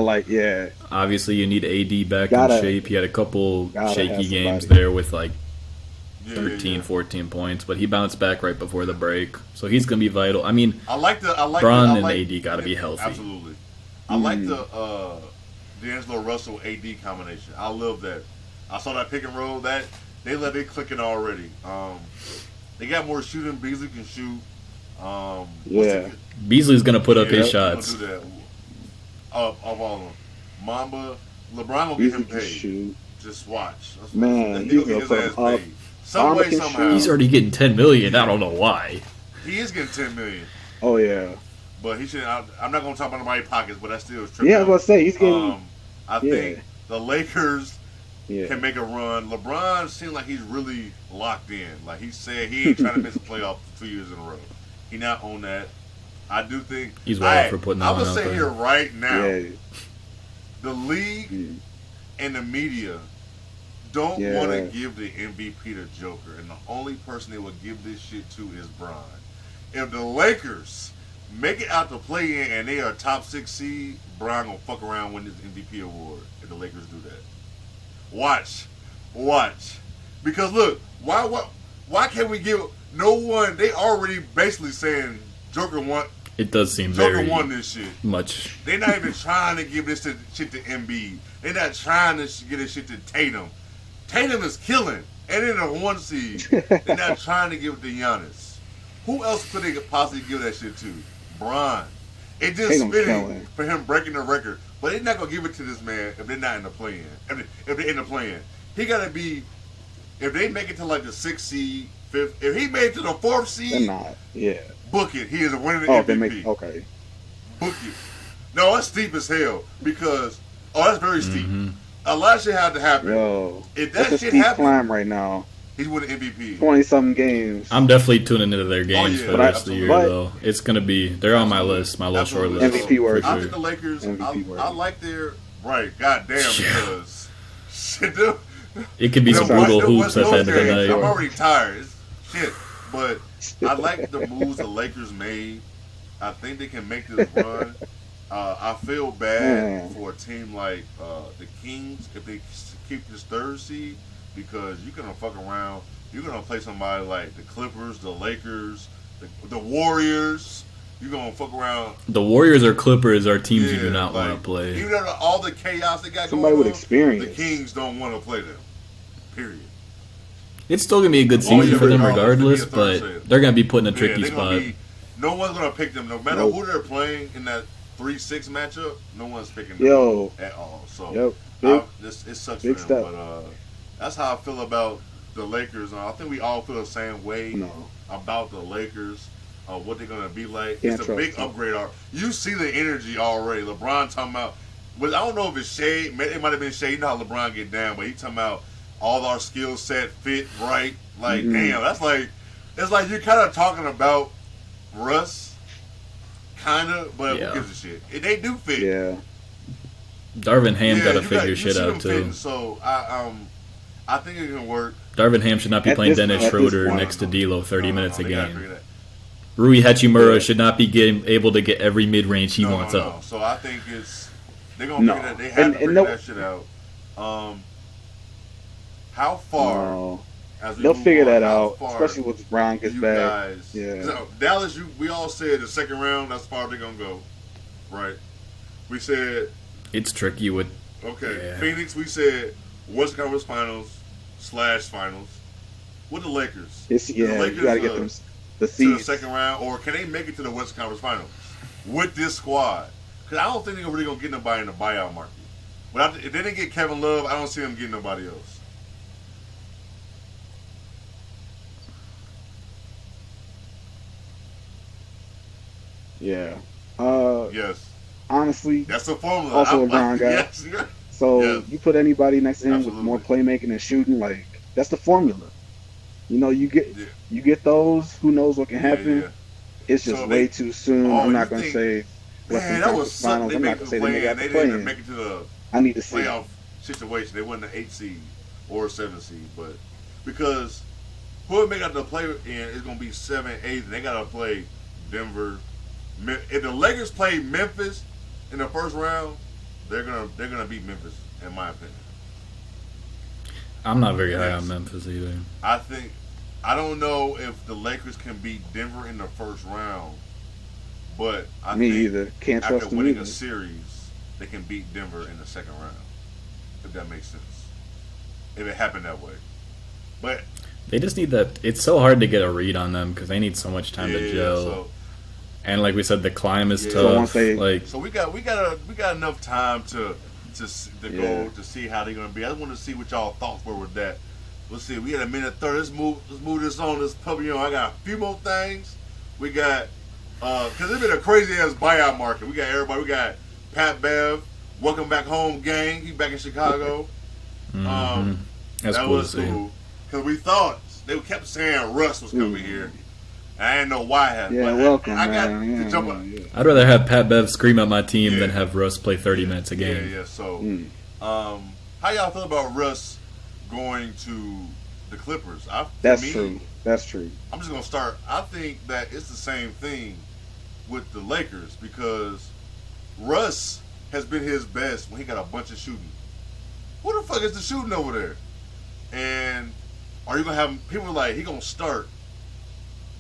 Obviously, you need AD back Gotta- in shape. He had a couple gotta shaky have games somebody. there with like 13, 14 points, but he bounced back right before the break, so he's gonna be vital. I mean, I like Bron and like, AD gotta be healthy. Absolutely. I like the D'Angelo Russell AD combination. I love that. I saw that pick and roll. That they let it clicking already. They got more shooting. Beasley can shoot. Beasley's gonna put up his he's gonna shots. do that. Of all of them, Mamba, LeBron will get Beasley him can paid. shoot. Just watch. Man, he'll he's get his gonna ass put him up. paid. Some Mamba way, can somehow. shoot. He's already getting 10 million. I don't know why. He is getting 10 million. Oh yeah. But he should. I'm not gonna talk about nobody's pockets, but that still is tripping. Yeah, I was gonna say he's getting. I think the Lakers Yeah. can make a run. LeBron seems like he's really locked in. Like he said, he ain't trying to miss a playoff 2 years in a row. He not on that. I do think He's wild for putting that I'm one gonna out say there. here right now, Yeah. the league and the media don't want to give the MVP to Joker, and the only person they would give this shit to is Bron. If the Lakers make it out to play in and they are top 6 seed, Bron gonna fuck around and win this MVP award if the Lakers do that. Watch. Because look, why can't we give no one? They already basically saying Joker won. It does seem Joker very won this shit. much. They're not even trying to give this shit to Embiid. They're not trying to get this shit to Tatum. Tatum is killing, and in a 1 seed. They're not trying to give it to Giannis. Who else could they possibly give that shit to? Bron. It just Tatum's fitting killing. for him breaking the record. But they're not gonna give it to this man if they're not in the play-in. If they're in the play-in, he gotta be. If they make it to like the 6th seed, 5th, if he made it to the 4th seed, They're not. Yeah. book it. He is a winning Oh, MVP. they make okay. Book it. No, that's steep as hell because that's very steep. A lot of shit had to happen. Yo, If that's that a shit steep happened, climb right now. he's winning MVP. 20-something games. I'm definitely tuning into their games yeah. for the But rest of the year, but- though. It's gonna be. They're on my list, my little short Absolutely. list. MVP worthy. for I sure. think the Lakers. MVP worthy. I like their right. Goddamn, Yeah. because shit, dude. It could be some brutal hoops at the end of the night. I'm already tired. It's shit, but I like the moves the Lakers made. I think they can make this run. I feel bad for a team like the Kings if they keep this 3rd seed because you're gonna fuck around. You're gonna play somebody like the Clippers, the Lakers, the Warriors. You're gonna fuck around. The Warriors or Clippers are teams you do not like, want to play. Even though all the chaos they got Somebody going with on, experience. the Kings don't want to play them. Period. It's still gonna be a good Oh, season yeah, for them oh, regardless, it's gonna be a third but they're gonna be put in a Yeah, tricky they're gonna spot. no one's gonna pick them, no matter Nope. who they're playing in that 3-6 matchup. No one's picking them Yo. at all. So Yep. Big, it sucks big for step. them, but that's how I feel about the Lakers. I think we all feel the same way no. about the Lakers. What they're gonna be like. Can't It's a big trust them. upgrade. You see the energy already. LeBron talking about. Well, I don't know if it's shade. It might have been shade. You know how LeBron get down, but he talking about all our skill set fit right. Like, damn, that's like, it's like you're kind of talking about Russ, kind of, but Yeah. who gives a shit? They do fit. Yeah. Darvin Ham Yeah, gotta you figure you shit see them out too. fitting, so I think it can work. Darvin Ham should not be At playing this- Dennis at this Schroeder point, next to D'Lo 30 minutes a they gotta game. figure that. Rui Hachimura Yeah. should not be able to get every mid range he wants No. up. So I think they're gonna No. figure that. They have And- to and figure no- that shit out. How far? No. As we They'll move figure on, that how out, far especially once Brown gets you back. guys, Yeah. So, Dallas, we all said the second round. That's far they're gonna go, right? We said It's tricky with okay. Yeah. Phoenix, we said Western Conference Finals/Finals. With the Lakers, It's, The yeah, Lakers, you got to get them the to the seeds. second round, or can they make it to the Western Conference Finals with this squad? Because I don't think they're really gonna get nobody in the buyout market. But if they didn't get Kevin Love, I don't see them getting nobody else. Yeah. Yes, Honestly, that's the formula. Also a Brown guy. Yes, so Yes. you put anybody next to him Absolutely. with more playmaking and shooting, like that's the formula. You know, you Yeah. get those. Who knows what can happen? Yeah. It's just So way they- too soon. Oh, I'm not you going to think- say Western Man, that was Conference something. Finals. They I'm made not them going to say they play, got and to they play didn't in. make it to the I need to see. playoff situation. They wasn't the 8 seed or 7 seed, but because whoever make out the play in is going to be 7, 8, and they got to play Denver, If the Lakers play Memphis in the first round, they're gonna beat Memphis, in my opinion. I'm not very high on Memphis either. I don't know if the Lakers can beat Denver in the first round, but I think either. Can't trust after them winning either. a series, they can beat Denver in the second round. If that makes sense. If it happened that way. But They just need that. It's so hard to get a read on them because they need so much time to gel. So, and like we said, the climb is Yeah. tough. So like so we got enough time to go to see how they're gonna be. I just want to see what y'all thoughts were with that. Let's see. We got a minute 30. Let's move this on. This pavilion. I got a few more things. We got because it's been a crazy ass buyout market. We got everybody. We got Pat Bev. Welcome back home, gang. He back in Chicago. that's that cool was to see. cool because we thought they kept saying Russ was coming here. I didn't know why. Yeah, but welcome, I got man. to jump on. Yeah. I'd rather have Pat Bev scream at my team Yeah. than have Russ play 30 minutes a game. Yeah. So, how y'all feel about Russ going to the Clippers? That's true. I'm just gonna start. I think that it's the same thing with the Lakers because Russ has been his best when he got a bunch of shooting. Who the fuck is the shooting over there? And are you gonna have people like he gonna start?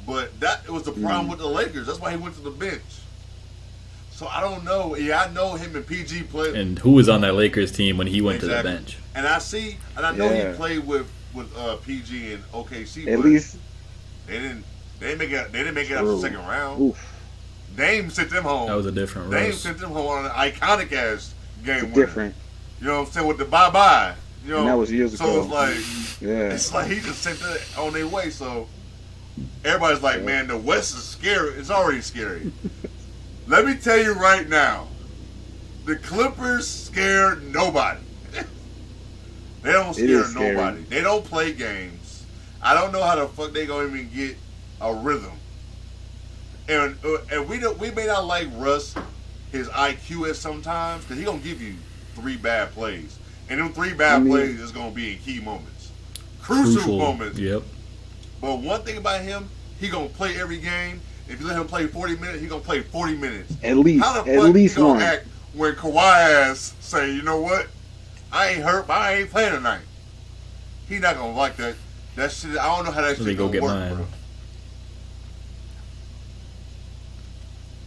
But that was the problem with the Lakers. That's why he went to the bench. So I don't know. Yeah, I know him and PG played. And who was on that Lakers team when he went to the Exactly. bench? And I know Yeah. he played with PG and OKC. At but least they didn't make it. They didn't make it out the second round. oof, Dame sent them home. That was a different Dame Russ. sent them home on an iconic ass game winner. different. You know what I'm saying? With the bye. You know, And that was years so ago. it's like he just sent that on their way. So everybody's like, man, the West is scary. It's already scary. Let me tell you right now, the Clippers scare nobody. They don't It scare is scary. nobody. They don't play games. I don't know how the fuck they gonna even get a rhythm. And we may not like Russ, his IQ at sometimes, because he gonna give you 3 bad plays, and them 3 bad plays is gonna be in key moments, crucial moments. Yep. But one thing about him, he gonna play every game. If you let him play 40 minutes, he gonna play 40 minutes. At least, How the at fuck least he gonna one. act when Kawhi ass say, you know what? I ain't hurt, but I ain't playing tonight. He not gonna like that. That shit. I don't know how that Let me shit go gonna get work, mine. bro.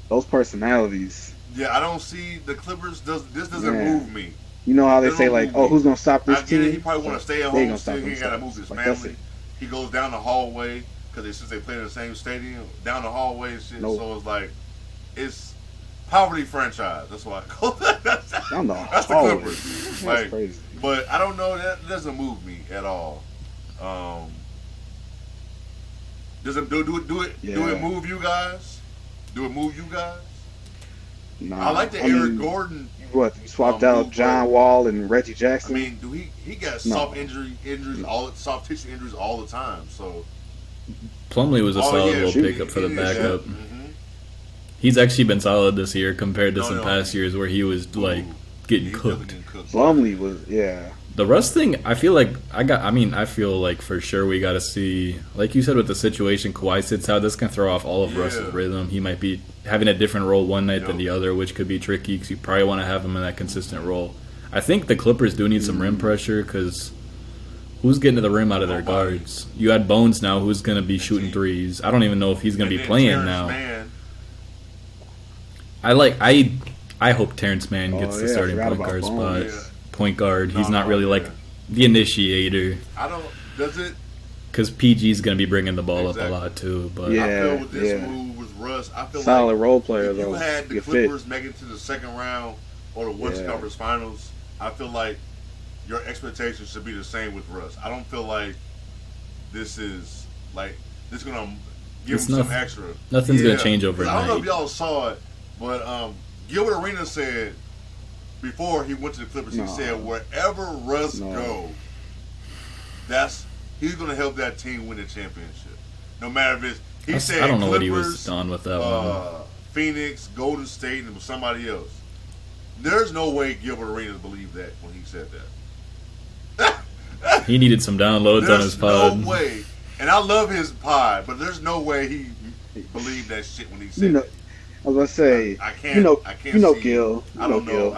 Those personalities. Yeah, I don't see the Clippers. This doesn't Yeah. move me. You know how they They say don't like, move oh, me. who's gonna stop this I get team? it. He probably want to stay at They home. gonna stop Still, he ain't got to themselves. move his Like, that's family. it. He goes down the hallway because since they play in the same stadium, down the hallway and shit. Nope. So it's like it's poverty franchise. That's why I call that. That's Down the the hallway. Clippers. That's Like, crazy. but I don't know. That doesn't move me at all. Does it do it? Yeah. Do it move you guys? Do it move you guys? Nah, I like the I Eric mean, Gordon. What, you swapped move, out John but- Wall and Reggie I Jackson? mean, he got No. soft soft tissue injuries all the time. So Plumlee was a solid little shoot. pickup for the backup. Mm-hmm. He's actually been solid this year compared to No, some no. past years where he was like getting He's cooked. definitely getting cooked. Plumlee was, yeah. The Russ thing, I feel like I feel like for sure we got to see, like you said with the situation, Kawhi sits out. This can throw off all of Yeah. Russ's rhythm. He might be having a different role one night than Yep. the other, which could be tricky because you probably want to have him in that consistent role. I think the Clippers do need some rim pressure because who's getting to the rim out of their Nobody. guards? You had Bones now, who's going to be shooting threes. I don't even know if he's going to And be then playing Terrence now. Mann, I hope Terrence Mann gets Oh, the yeah, I starting forgot point about guard Bones. spot. Yeah. Point guard. He's No, not really like yeah. the initiator. I don't. Does it? Because PG's going to be bringing the ball up Exactly. a lot too. But Yeah. I feel with this yeah. move with Russ, I feel Solid like role player, if you though. had the You fit. Clippers make it to the second round or the Western Yeah. Conference Finals, I feel like your expectations should be the same with Russ. I don't feel like this is gonna give It's him some nothing- extra. nothing's gonna change I don't know overnight. if y'all saw it, but Gilbert Arenas said before he went to the Clippers, No. he said wherever Russ No. go, he's gonna help that team win the championship. No matter if it's he said I don't know what he Clippers, was done with that one. Phoenix, Golden State, and it was somebody else. There's no way Gilbert Arenas believed that when he said that. He needed some downloads on There's his pod. no way. And I love his pod, but there's no way he believed that shit when he said You know, it. I was gonna say, I can't. you know, I can't you know see. Gil. You I know don't know. Gil.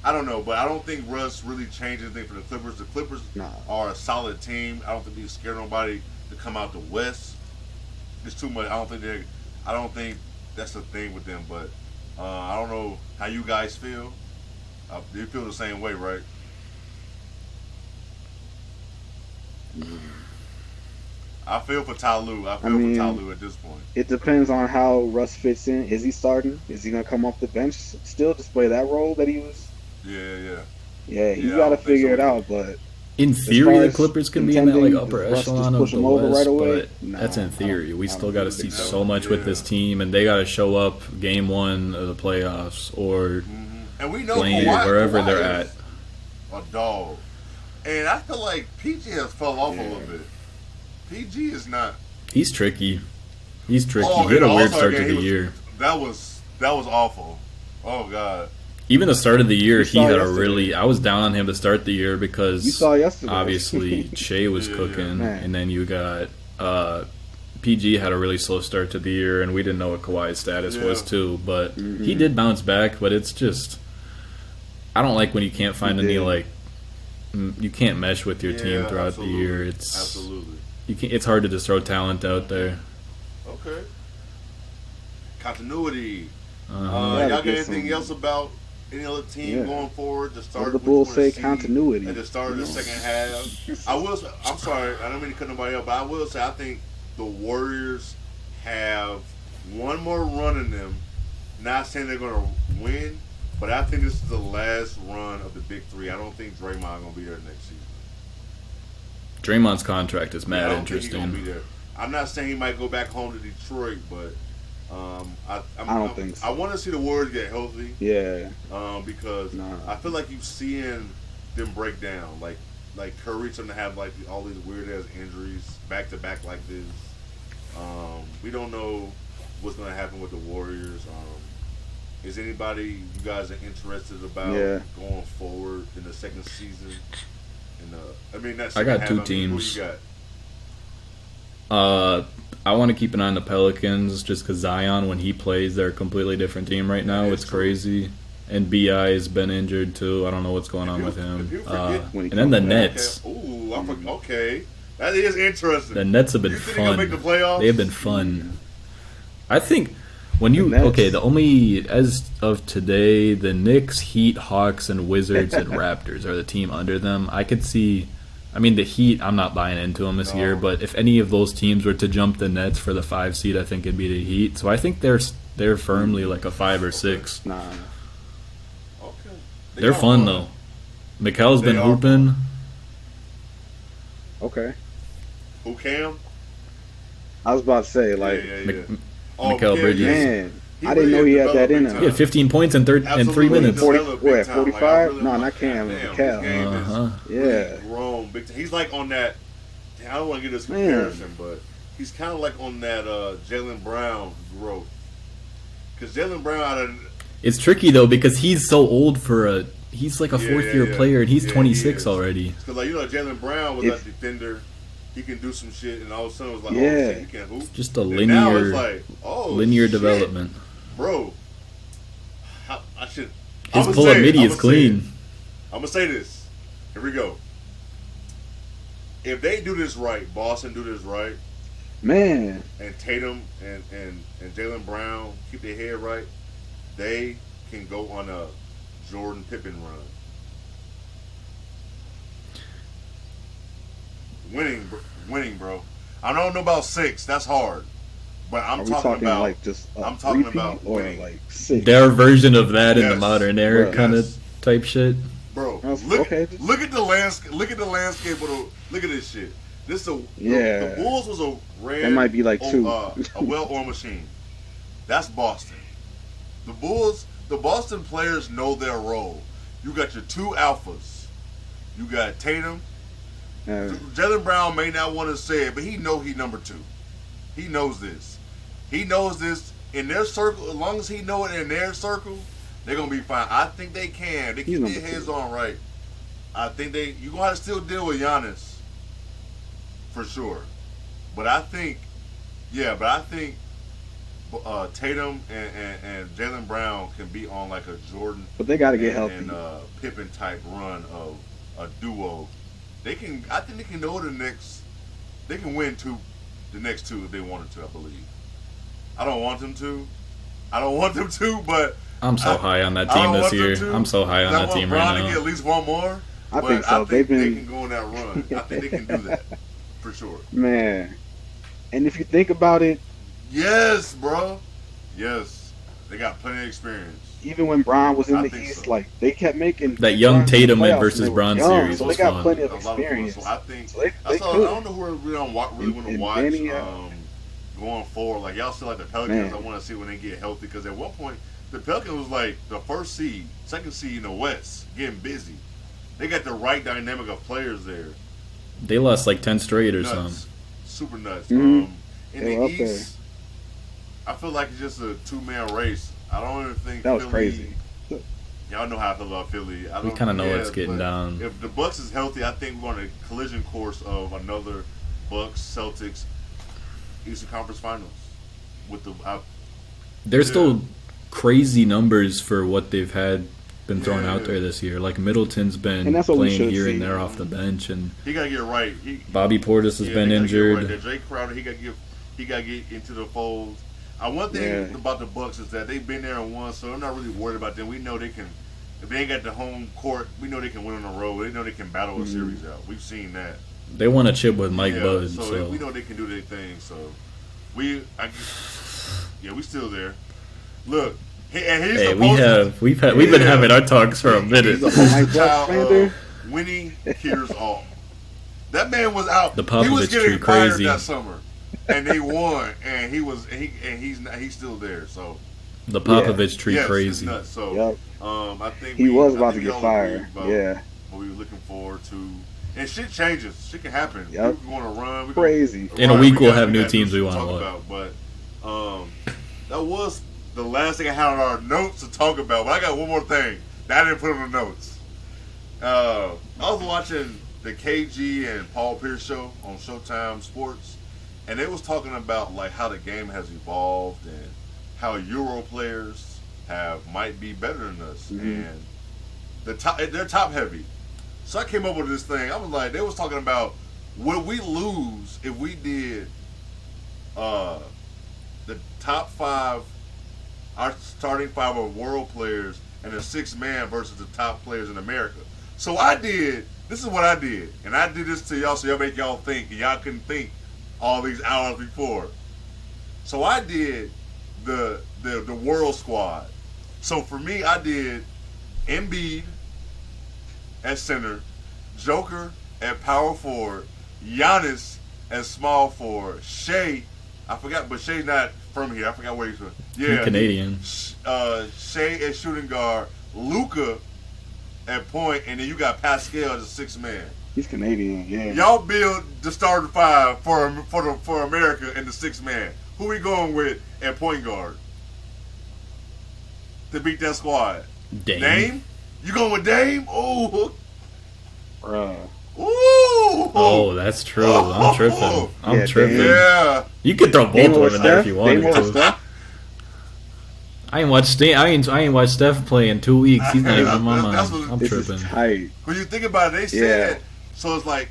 I don't know. But I don't think Russ really changed anything for the Clippers. The Clippers Nah. are a solid team. I don't think they scare nobody to come out the West. It's too much. I don't think they. I don't think that's the thing with them. But I don't know how you guys feel. You feel the same way, right? I feel for Tyloo. I feel mean, for Tyloo at this point. It depends on how Russ fits in. Is he starting? Is he gonna come off the bench still, display that role that he was? Yeah. Yeah, he's Yeah, I got to don't think figure so it either. out. But In as theory, far the as Clippers can be in that like contending, upper does Russ just echelon push of the him over West, right away? but Nah, that's in theory. We I still don't got to think see so. so much with this team, and they got to show up game one of the playoffs or And we know playing Kawhi, wherever Kawhi they're is at. a dog. And I feel like PG has fell off a little bit. PG is not. He's tricky. He's tricky. Oh, he had in a the weird All-Star start to game, the he was- year. That was awful. Oh God. Even the start of the year, You he saw had a yesterday. really. I was down on him to start the year because You saw yesterday. obviously Shea was Yeah, cooking, man. and then you got PG had a really slow start to the year, and we didn't know what Kawhi's status was Yeah. too. But he did bounce back. But it's just, I don't like when you can't find He any did. like you can't mesh with your team throughout absolutely. the year. It's Absolutely. you can. It's hard to just throw talent out there. Okay. Continuity. Uh-huh. Gotta Y'all got get anything some- else about any other team Yeah. going forward to start? What do the which Bulls you wanna say? see Continuity. at the start of the You know? second half. I'm sorry. I don't mean to cut nobody up, but I will say I think the Warriors have one more run in them. Not saying they're going to win, but I think this is the last run of the big three. I don't think Draymond going to be there next season. Draymond's contract is I mad don't think he's going to be interesting. there. I'm not saying he might go back home to Detroit, but I don't think so. I want to see the Warriors get healthy. Yeah. Because Nah. I feel like you've seen them break down. Like Curry starting to have like all these weird ass injuries back to back like this. We don't know what's going to happen with the Warriors. Is anybody you guys are interested about going forward in the second season? I got two teams. Who you got? I want to keep an eye on the Pelicans just because Zion, when he plays, they're a completely different team right now. That It's is true. crazy. And B.I. has been injured too. I don't know what's going on with him. if you forget- When he And then the comes back. Nets. Ooh, okay. That is interesting. The Nets have been You think they're gonna fun. make the playoffs? They have been fun. I think when you Nets. the only as of today, the Knicks, Heat, Hawks, and Wizards and Raptors are the team under them. I could see. I mean, the Heat, I'm not buying into them this year, but if any of those teams were to jump the Nets for the 5 seed, I think it'd be the Heat. So I think they're firmly like a 5 or 6. Nah. Okay. They're fun though. Mikel's been They are hooping. Okay. Who Cam? I was about to say, like, yeah. Mik- Oh, Mikal yeah, Bridges. yeah. man, He I didn't know really he had that in developed him. He had 15 points in 3 Absolutely minutes. developed big time. 45? Like, I really No, like not Cam, Damn, Cal. his game is Uh-huh. Yeah. really grown big time. He's like on that. I don't want to get this Man. comparison, but he's kind of like on that Jaylen Brown growth. Because Jaylen Brown out of It's tricky though because he's so old for a. He's like a Yeah, fourth-year yeah. player, and he's Yeah, he 26 is. already. Because, like, Jaylen Brown was If- a defender. He can do some shit, and all of a sudden it was like, Yeah. oh, shit, he can hoop. Just a And now it's linear, like, oh, linear shit, development. Bro, I should. His pull-up midi is clean. I'm going to say this. Here we go. If they do this right, Boston do this right, Man, and Tatum and Jaylen Brown keep their head right, they can go on a Jordan Pippen run. Winning, bro. I don't know about 6. That's hard. But I'm are we talking talking about like just a I'm talking repeat about or winning. like 6? Their version of that in the Yes. modern era, Right. kind of Yes. type shit. Bro, That's- look okay. at the landscape. Look at the landscape of the. Look at this shit. Yeah. The Bulls was a red. That might be like 2. A well-oiled machine. That's Boston. The Boston players know their role. You got your 2 alphas. You got Tatum. Jaylen Brown may not want to say it, but he know he number 2. He knows this. He knows this in their circle. As long as he know it in their circle, they're gonna be fine. I think they can. They keep He's their number heads 2. on right. I think you gonna have to still deal with Giannis for sure. But I think Tatum and Jalen Brown can be on like a Jordan But they got to get and, healthy. and Pippen type run of a duo. They can. I think they can go to the next. They can win the next two if they wanted to. I believe. I don't want them to. But I'm so high on that team this year. I'm so high on that team right to get now. at least one more. I think so. They can go on that run. I think they can do that for sure. Man. And if you think about it, Yes, bro. Yes, they got plenty of experience. even when Bron was in I the think East, so. like they kept making That young runs in the Tatum playoffs versus and they were Bron young, series so was they got fun. plenty A of lot of fun. experience. So I think So they that's all. I could. don't know who we don't really want to And watch Benny, going forward. Like y'all still like the Pelicans. Man. I want to see when they get healthy because at one point the Pelicans was like the first seed, second seed in the West, getting busy. They got the right dynamic of players there. They lost like 10 straight or something. Nuts, super nuts. Mhm. In They the were up East, I feel like it's just a 2-man race. I don't even think That was Philly, crazy. Y'all know how I feel about Philly. We kind of know it's getting but down. If the Bucks is healthy, I think we're on a collision course of another Bucks Celtics Eastern Conference Finals. With the There's still crazy numbers for what they've been thrown out Yeah. there this year. Like Middleton's And been that's what we playing should here see. and there off the bench, and he gotta get right. Bobby Portis has been they gotta get right. injured. That Jay Crowder, he gotta get into the fold. One thing about the Bucks is that they've been there and won, so I'm not really worried about them. We know they can. If they ain't got the home court, we know they can win on the road. They know they can battle a series out. We've seen that. They won a chip with Mike Bud, so so we know they can do their thing. So we still there. Look, and he's hey, supposed we've been having our talks for a minute. He's a poster child of winning cures all. That man was out. The he was Popovich getting tree fired crazy. that summer, and they won. And he's still there. So The Popovich tree yes, crazy. It's nuts. So Yep. I think He was about to we get all fired. agree about Yeah. what we were looking forward to. And shit changes. Shit can happen. Yep. We're going to run. Crazy. In a week, we'll have new got teams we shit to wanna talk watch. about. But that was the last thing I had on our notes to talk about. But I got one more thing that I didn't put on the notes. I was watching the KG and Paul Pierce show on Showtime Sports, and they was talking about like how the game has evolved and how Euro players might be better than us, and they're top heavy. So I came up with this thing. I was like, they was talking about would we lose if we did the top 5, our starting 5 of world players, and the 6 man versus the top players in America. So this is what I did, and I did this to y'all so y'all make y'all think, and y'all couldn't think all these hours before. So I did the world squad. So for me, I did Embiid at center, Joker at power forward, Giannis at small forward, Shea, I forgot, but Shea's not from here. I forgot where he's from. Yeah, He's Canadian. Shea at shooting guard, Luka at point, and then you got Pascal as a 6 man. He's Canadian, yeah. Y'all build the starting 5 for America and the 6 man. Who we going with at point guard to beat that squad? Dame? You going with Dame? Ooh. Bruh. Ooh. Oh, that's true. I'm tripping. I'm tripping. Yeah. You could throw both Dame of over them in there if Steph? you wanted Dame over to. Steph? I ain't watched Steph play in 2 weeks. He's not even on my mind. That's what- I'm This tripping. is tight. When you think about it, they Yeah. said, so it's like,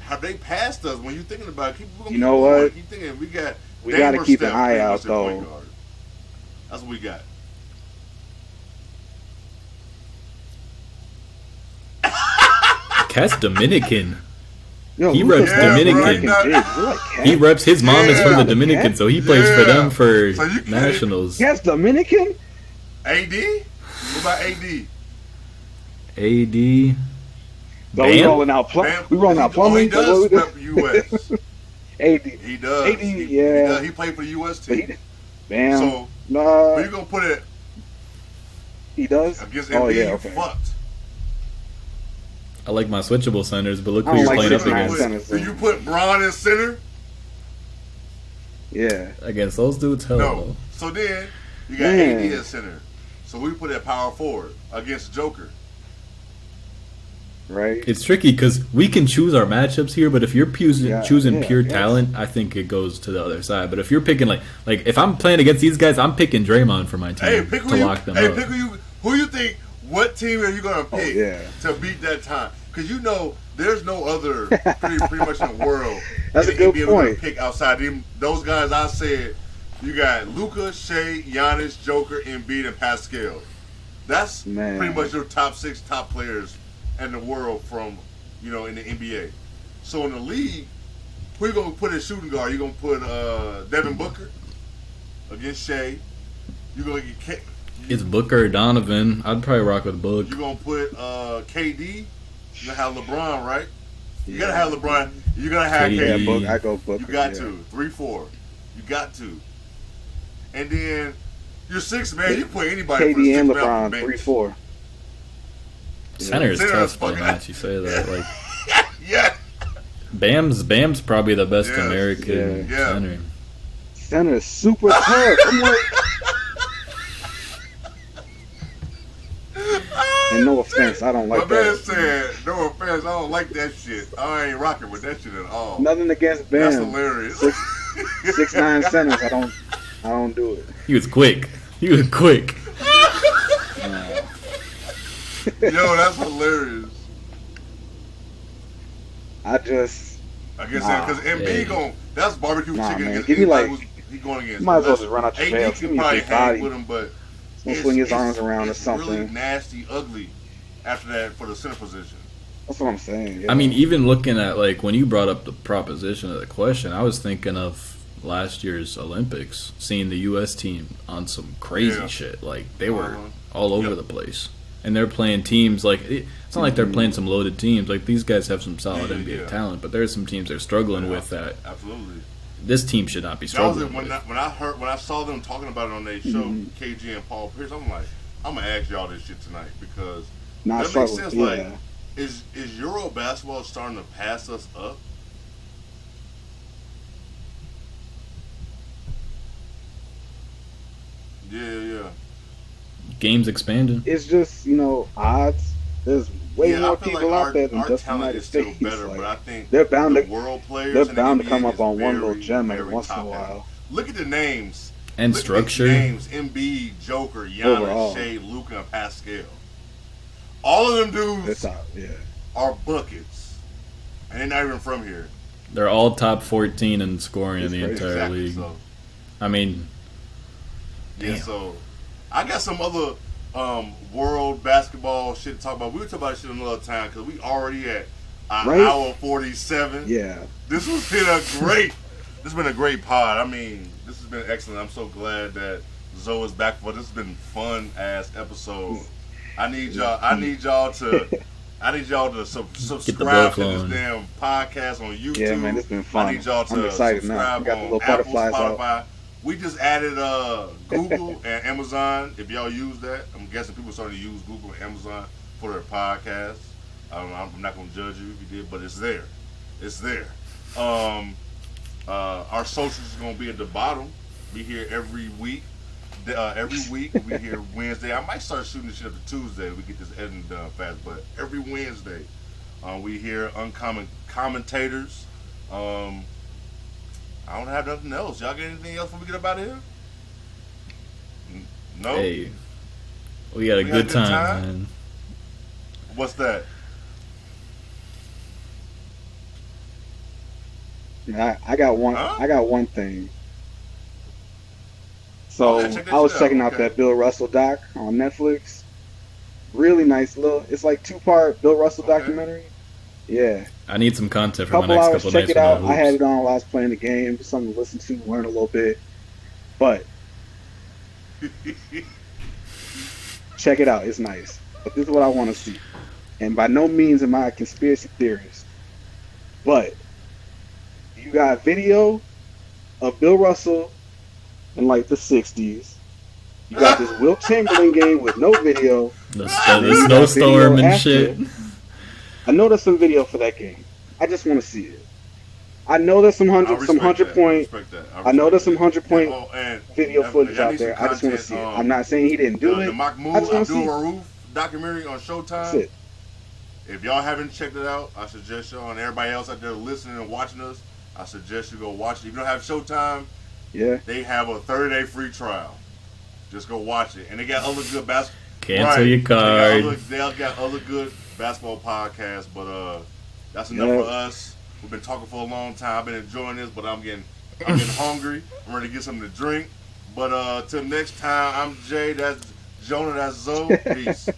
have they passed us? When you're thinking about it, You know what? Keep thinking, we got We Dame gotta or keep an Steph, eye pretty out, much at point though. guard. That's what we got. Cat's Dominican. Yo, He Luka's reps got Dominican. American bigs. You're like, Cat? He reps his mom is from the Yeah. Dominican, so he plays for them for So you can't- nationals. Cat's Dominican? AD? What about AD? AD. No, we Bam? rolling out Bam? We rolling out plumbing. He does rep U.S. AD. He does. AD, yeah. He played for the U.S. But team. he, Bam. So, Nah, but you're going to put it he does. against Oh Embiid, yeah, you okay. fucked. I like my switchable centers, but look I who he's don't like playing up six man against. centers. So you put Bron in center? Yeah. Against those dudes, hell No. no. So then you got Man. AD at center. So we put at power forward against Joker. right? It's tricky because we can choose our matchups here, but if you're choosing pure yes. talent, I think it goes to the other side. But if you're picking like if I'm playing against these guys, I'm picking Draymond for my team Hey, pick to lock them up. pick who you think. What team are you gonna pick yeah. to beat that time? Because you know there's no other pretty much in the world. That's in a the good NBA point. Gonna pick outside those guys. I said you got Luka, Shea, Giannis, Joker, Embiid, and Pascal. That's pretty much your top 6 top players in the world from in the NBA. So in the league, who you gonna put in shooting guard? You gonna put Devin Booker against Shea? You gonna get It's Booker or Donovan. I'd probably rock with Book. You gonna put KD? You gonna have LeBron, right? You gotta have LeBron. You gotta have KD. KD. Yeah, Book. I go Booker. You got to 3-4. You got to. And then your 6 man. You put anybody. KD for the and 6 man LeBron off the bench. 3-4. Center is Center tough is though, fucking- Matt. You say that like Yeah. Bam's probably the best Yes. American Yeah. center. Center is super tough. I'm like, and no offense, I don't like My man that. said, no offense, I don't like that shit. I ain't rocking with that shit at all. Nothing against Bam. That's hilarious. 6'9" centers. I don't do it. He was quick. Yo, that's hilarious. I just I guess Nah. because Embiid that's barbecue Nah, chicken man. against Give me, anybody like- who's going against. you might as well Unless just run out your AD veil. Give can me a probably big hang body. with him, but Don't swing his arms around or it's something. really nasty, ugly after that for the center position. That's what I'm saying. Yeah. I mean, even looking at like when you brought up the proposition of the question, I was thinking of last year's Olympics, seeing the U.S. team on some crazy Yeah. shit. Like they were Uh-huh. all over Yep. the place, and they're playing teams like it's not like they're playing some loaded teams. Like these guys have some solid Yeah, NBA yeah. talent, but there's some teams they're struggling with that. Absolutely. This team should not be That was struggling it with. when I saw them talking about it on their show, KG and Paul Pierce. I'm like, I'm gonna ask y'all this shit tonight because not that makes struggle. sense. Yeah. Like, is Euro basketball starting to pass us up? Yeah. Games expanding. It's just odds. There's way Yeah, more I feel people like out there than our just the talent United is still States. better, Like, but I think they're bound the to world players they're in the bound to NBA come up is on one very, little gem every very once in a top-heavy. while. Look at the names And Look at structure. these names: Embiid, Joker, Giannis, Overall. Shea, Luka, and Pascal. All of them dudes It's out. Yeah. are buckets, and they're not even from here. They're all top 14 in scoring in the It's crazy. entire Exactly. league. So, I mean, yeah. Damn. So, I got some other world basketball shit to talk about. We'll talk about shit another time because we already at an Right? hour 47. Yeah. This has been a great. This has been a great pod. I mean, this has been excellent. I'm so glad that Zoe is back for this. Has been fun ass episode. I need y'all to subscribe blood to this flowing. damn podcast on YouTube. Yeah, man, it's been fun. I need y'all I'm to excited now. subscribe Got the on little Apple, butterflies out. Spotify. We just added Google and Amazon. If y'all use that, I'm guessing people starting to use Google and Amazon for their podcasts. I'm not going to judge you if you did, but it's there. It's there. Our socials is going to be at the bottom. Be here every week. We here Wednesday. I might start shooting this shit up to Tuesday. We get this editing done fast, but every Wednesday we hear uncommon commentators. I don't have nothing else. Y'all got anything else before we get up out of here? No. hey, we had a good time, man. What's that? I got one. Huh? I got one thing. So yeah, check that I was shit checking out. out Okay. that Bill Russell doc on Netflix. Really nice little. It's like 2-part Bill Russell Okay. documentary. Yeah, I need some content for my couple next hours. couple Check nights it with no out. I had hoops. it on while I was playing the game. Something to listen to, learn a little bit. But check it out. It's nice. But this is what I want to see. And by no means am I a conspiracy theorist. But you got video of Bill Russell in like the 60s. You got this Wilt Chamberlain game with no video. The And then you got snowstorm video and after. shit. I know there's some video for that game. I just want to see it. I know there's some I hundred respect point. that. I know there's some 100-point and video y'all footage need out some there. I just want to content, see it. I'm not saying he didn't do the it. Mahmoud I just want to see Abdul it. Rauf documentary on Showtime. That's it. If y'all haven't checked it out, I suggest y'all and everybody else out there listening and watching us, I suggest you go watch it. If you don't have Showtime, Yeah. they have a 30-day free trial. Just go watch it. And they got other good basketball. Cancel your card. They got other good basketball podcasts, but that's enough for us. We've been talking for a long time. I've been enjoying this, but I'm getting hungry. I'm ready to get something to drink. But till next time, I'm Jay. That's Jonah. That's Zoe. Peace.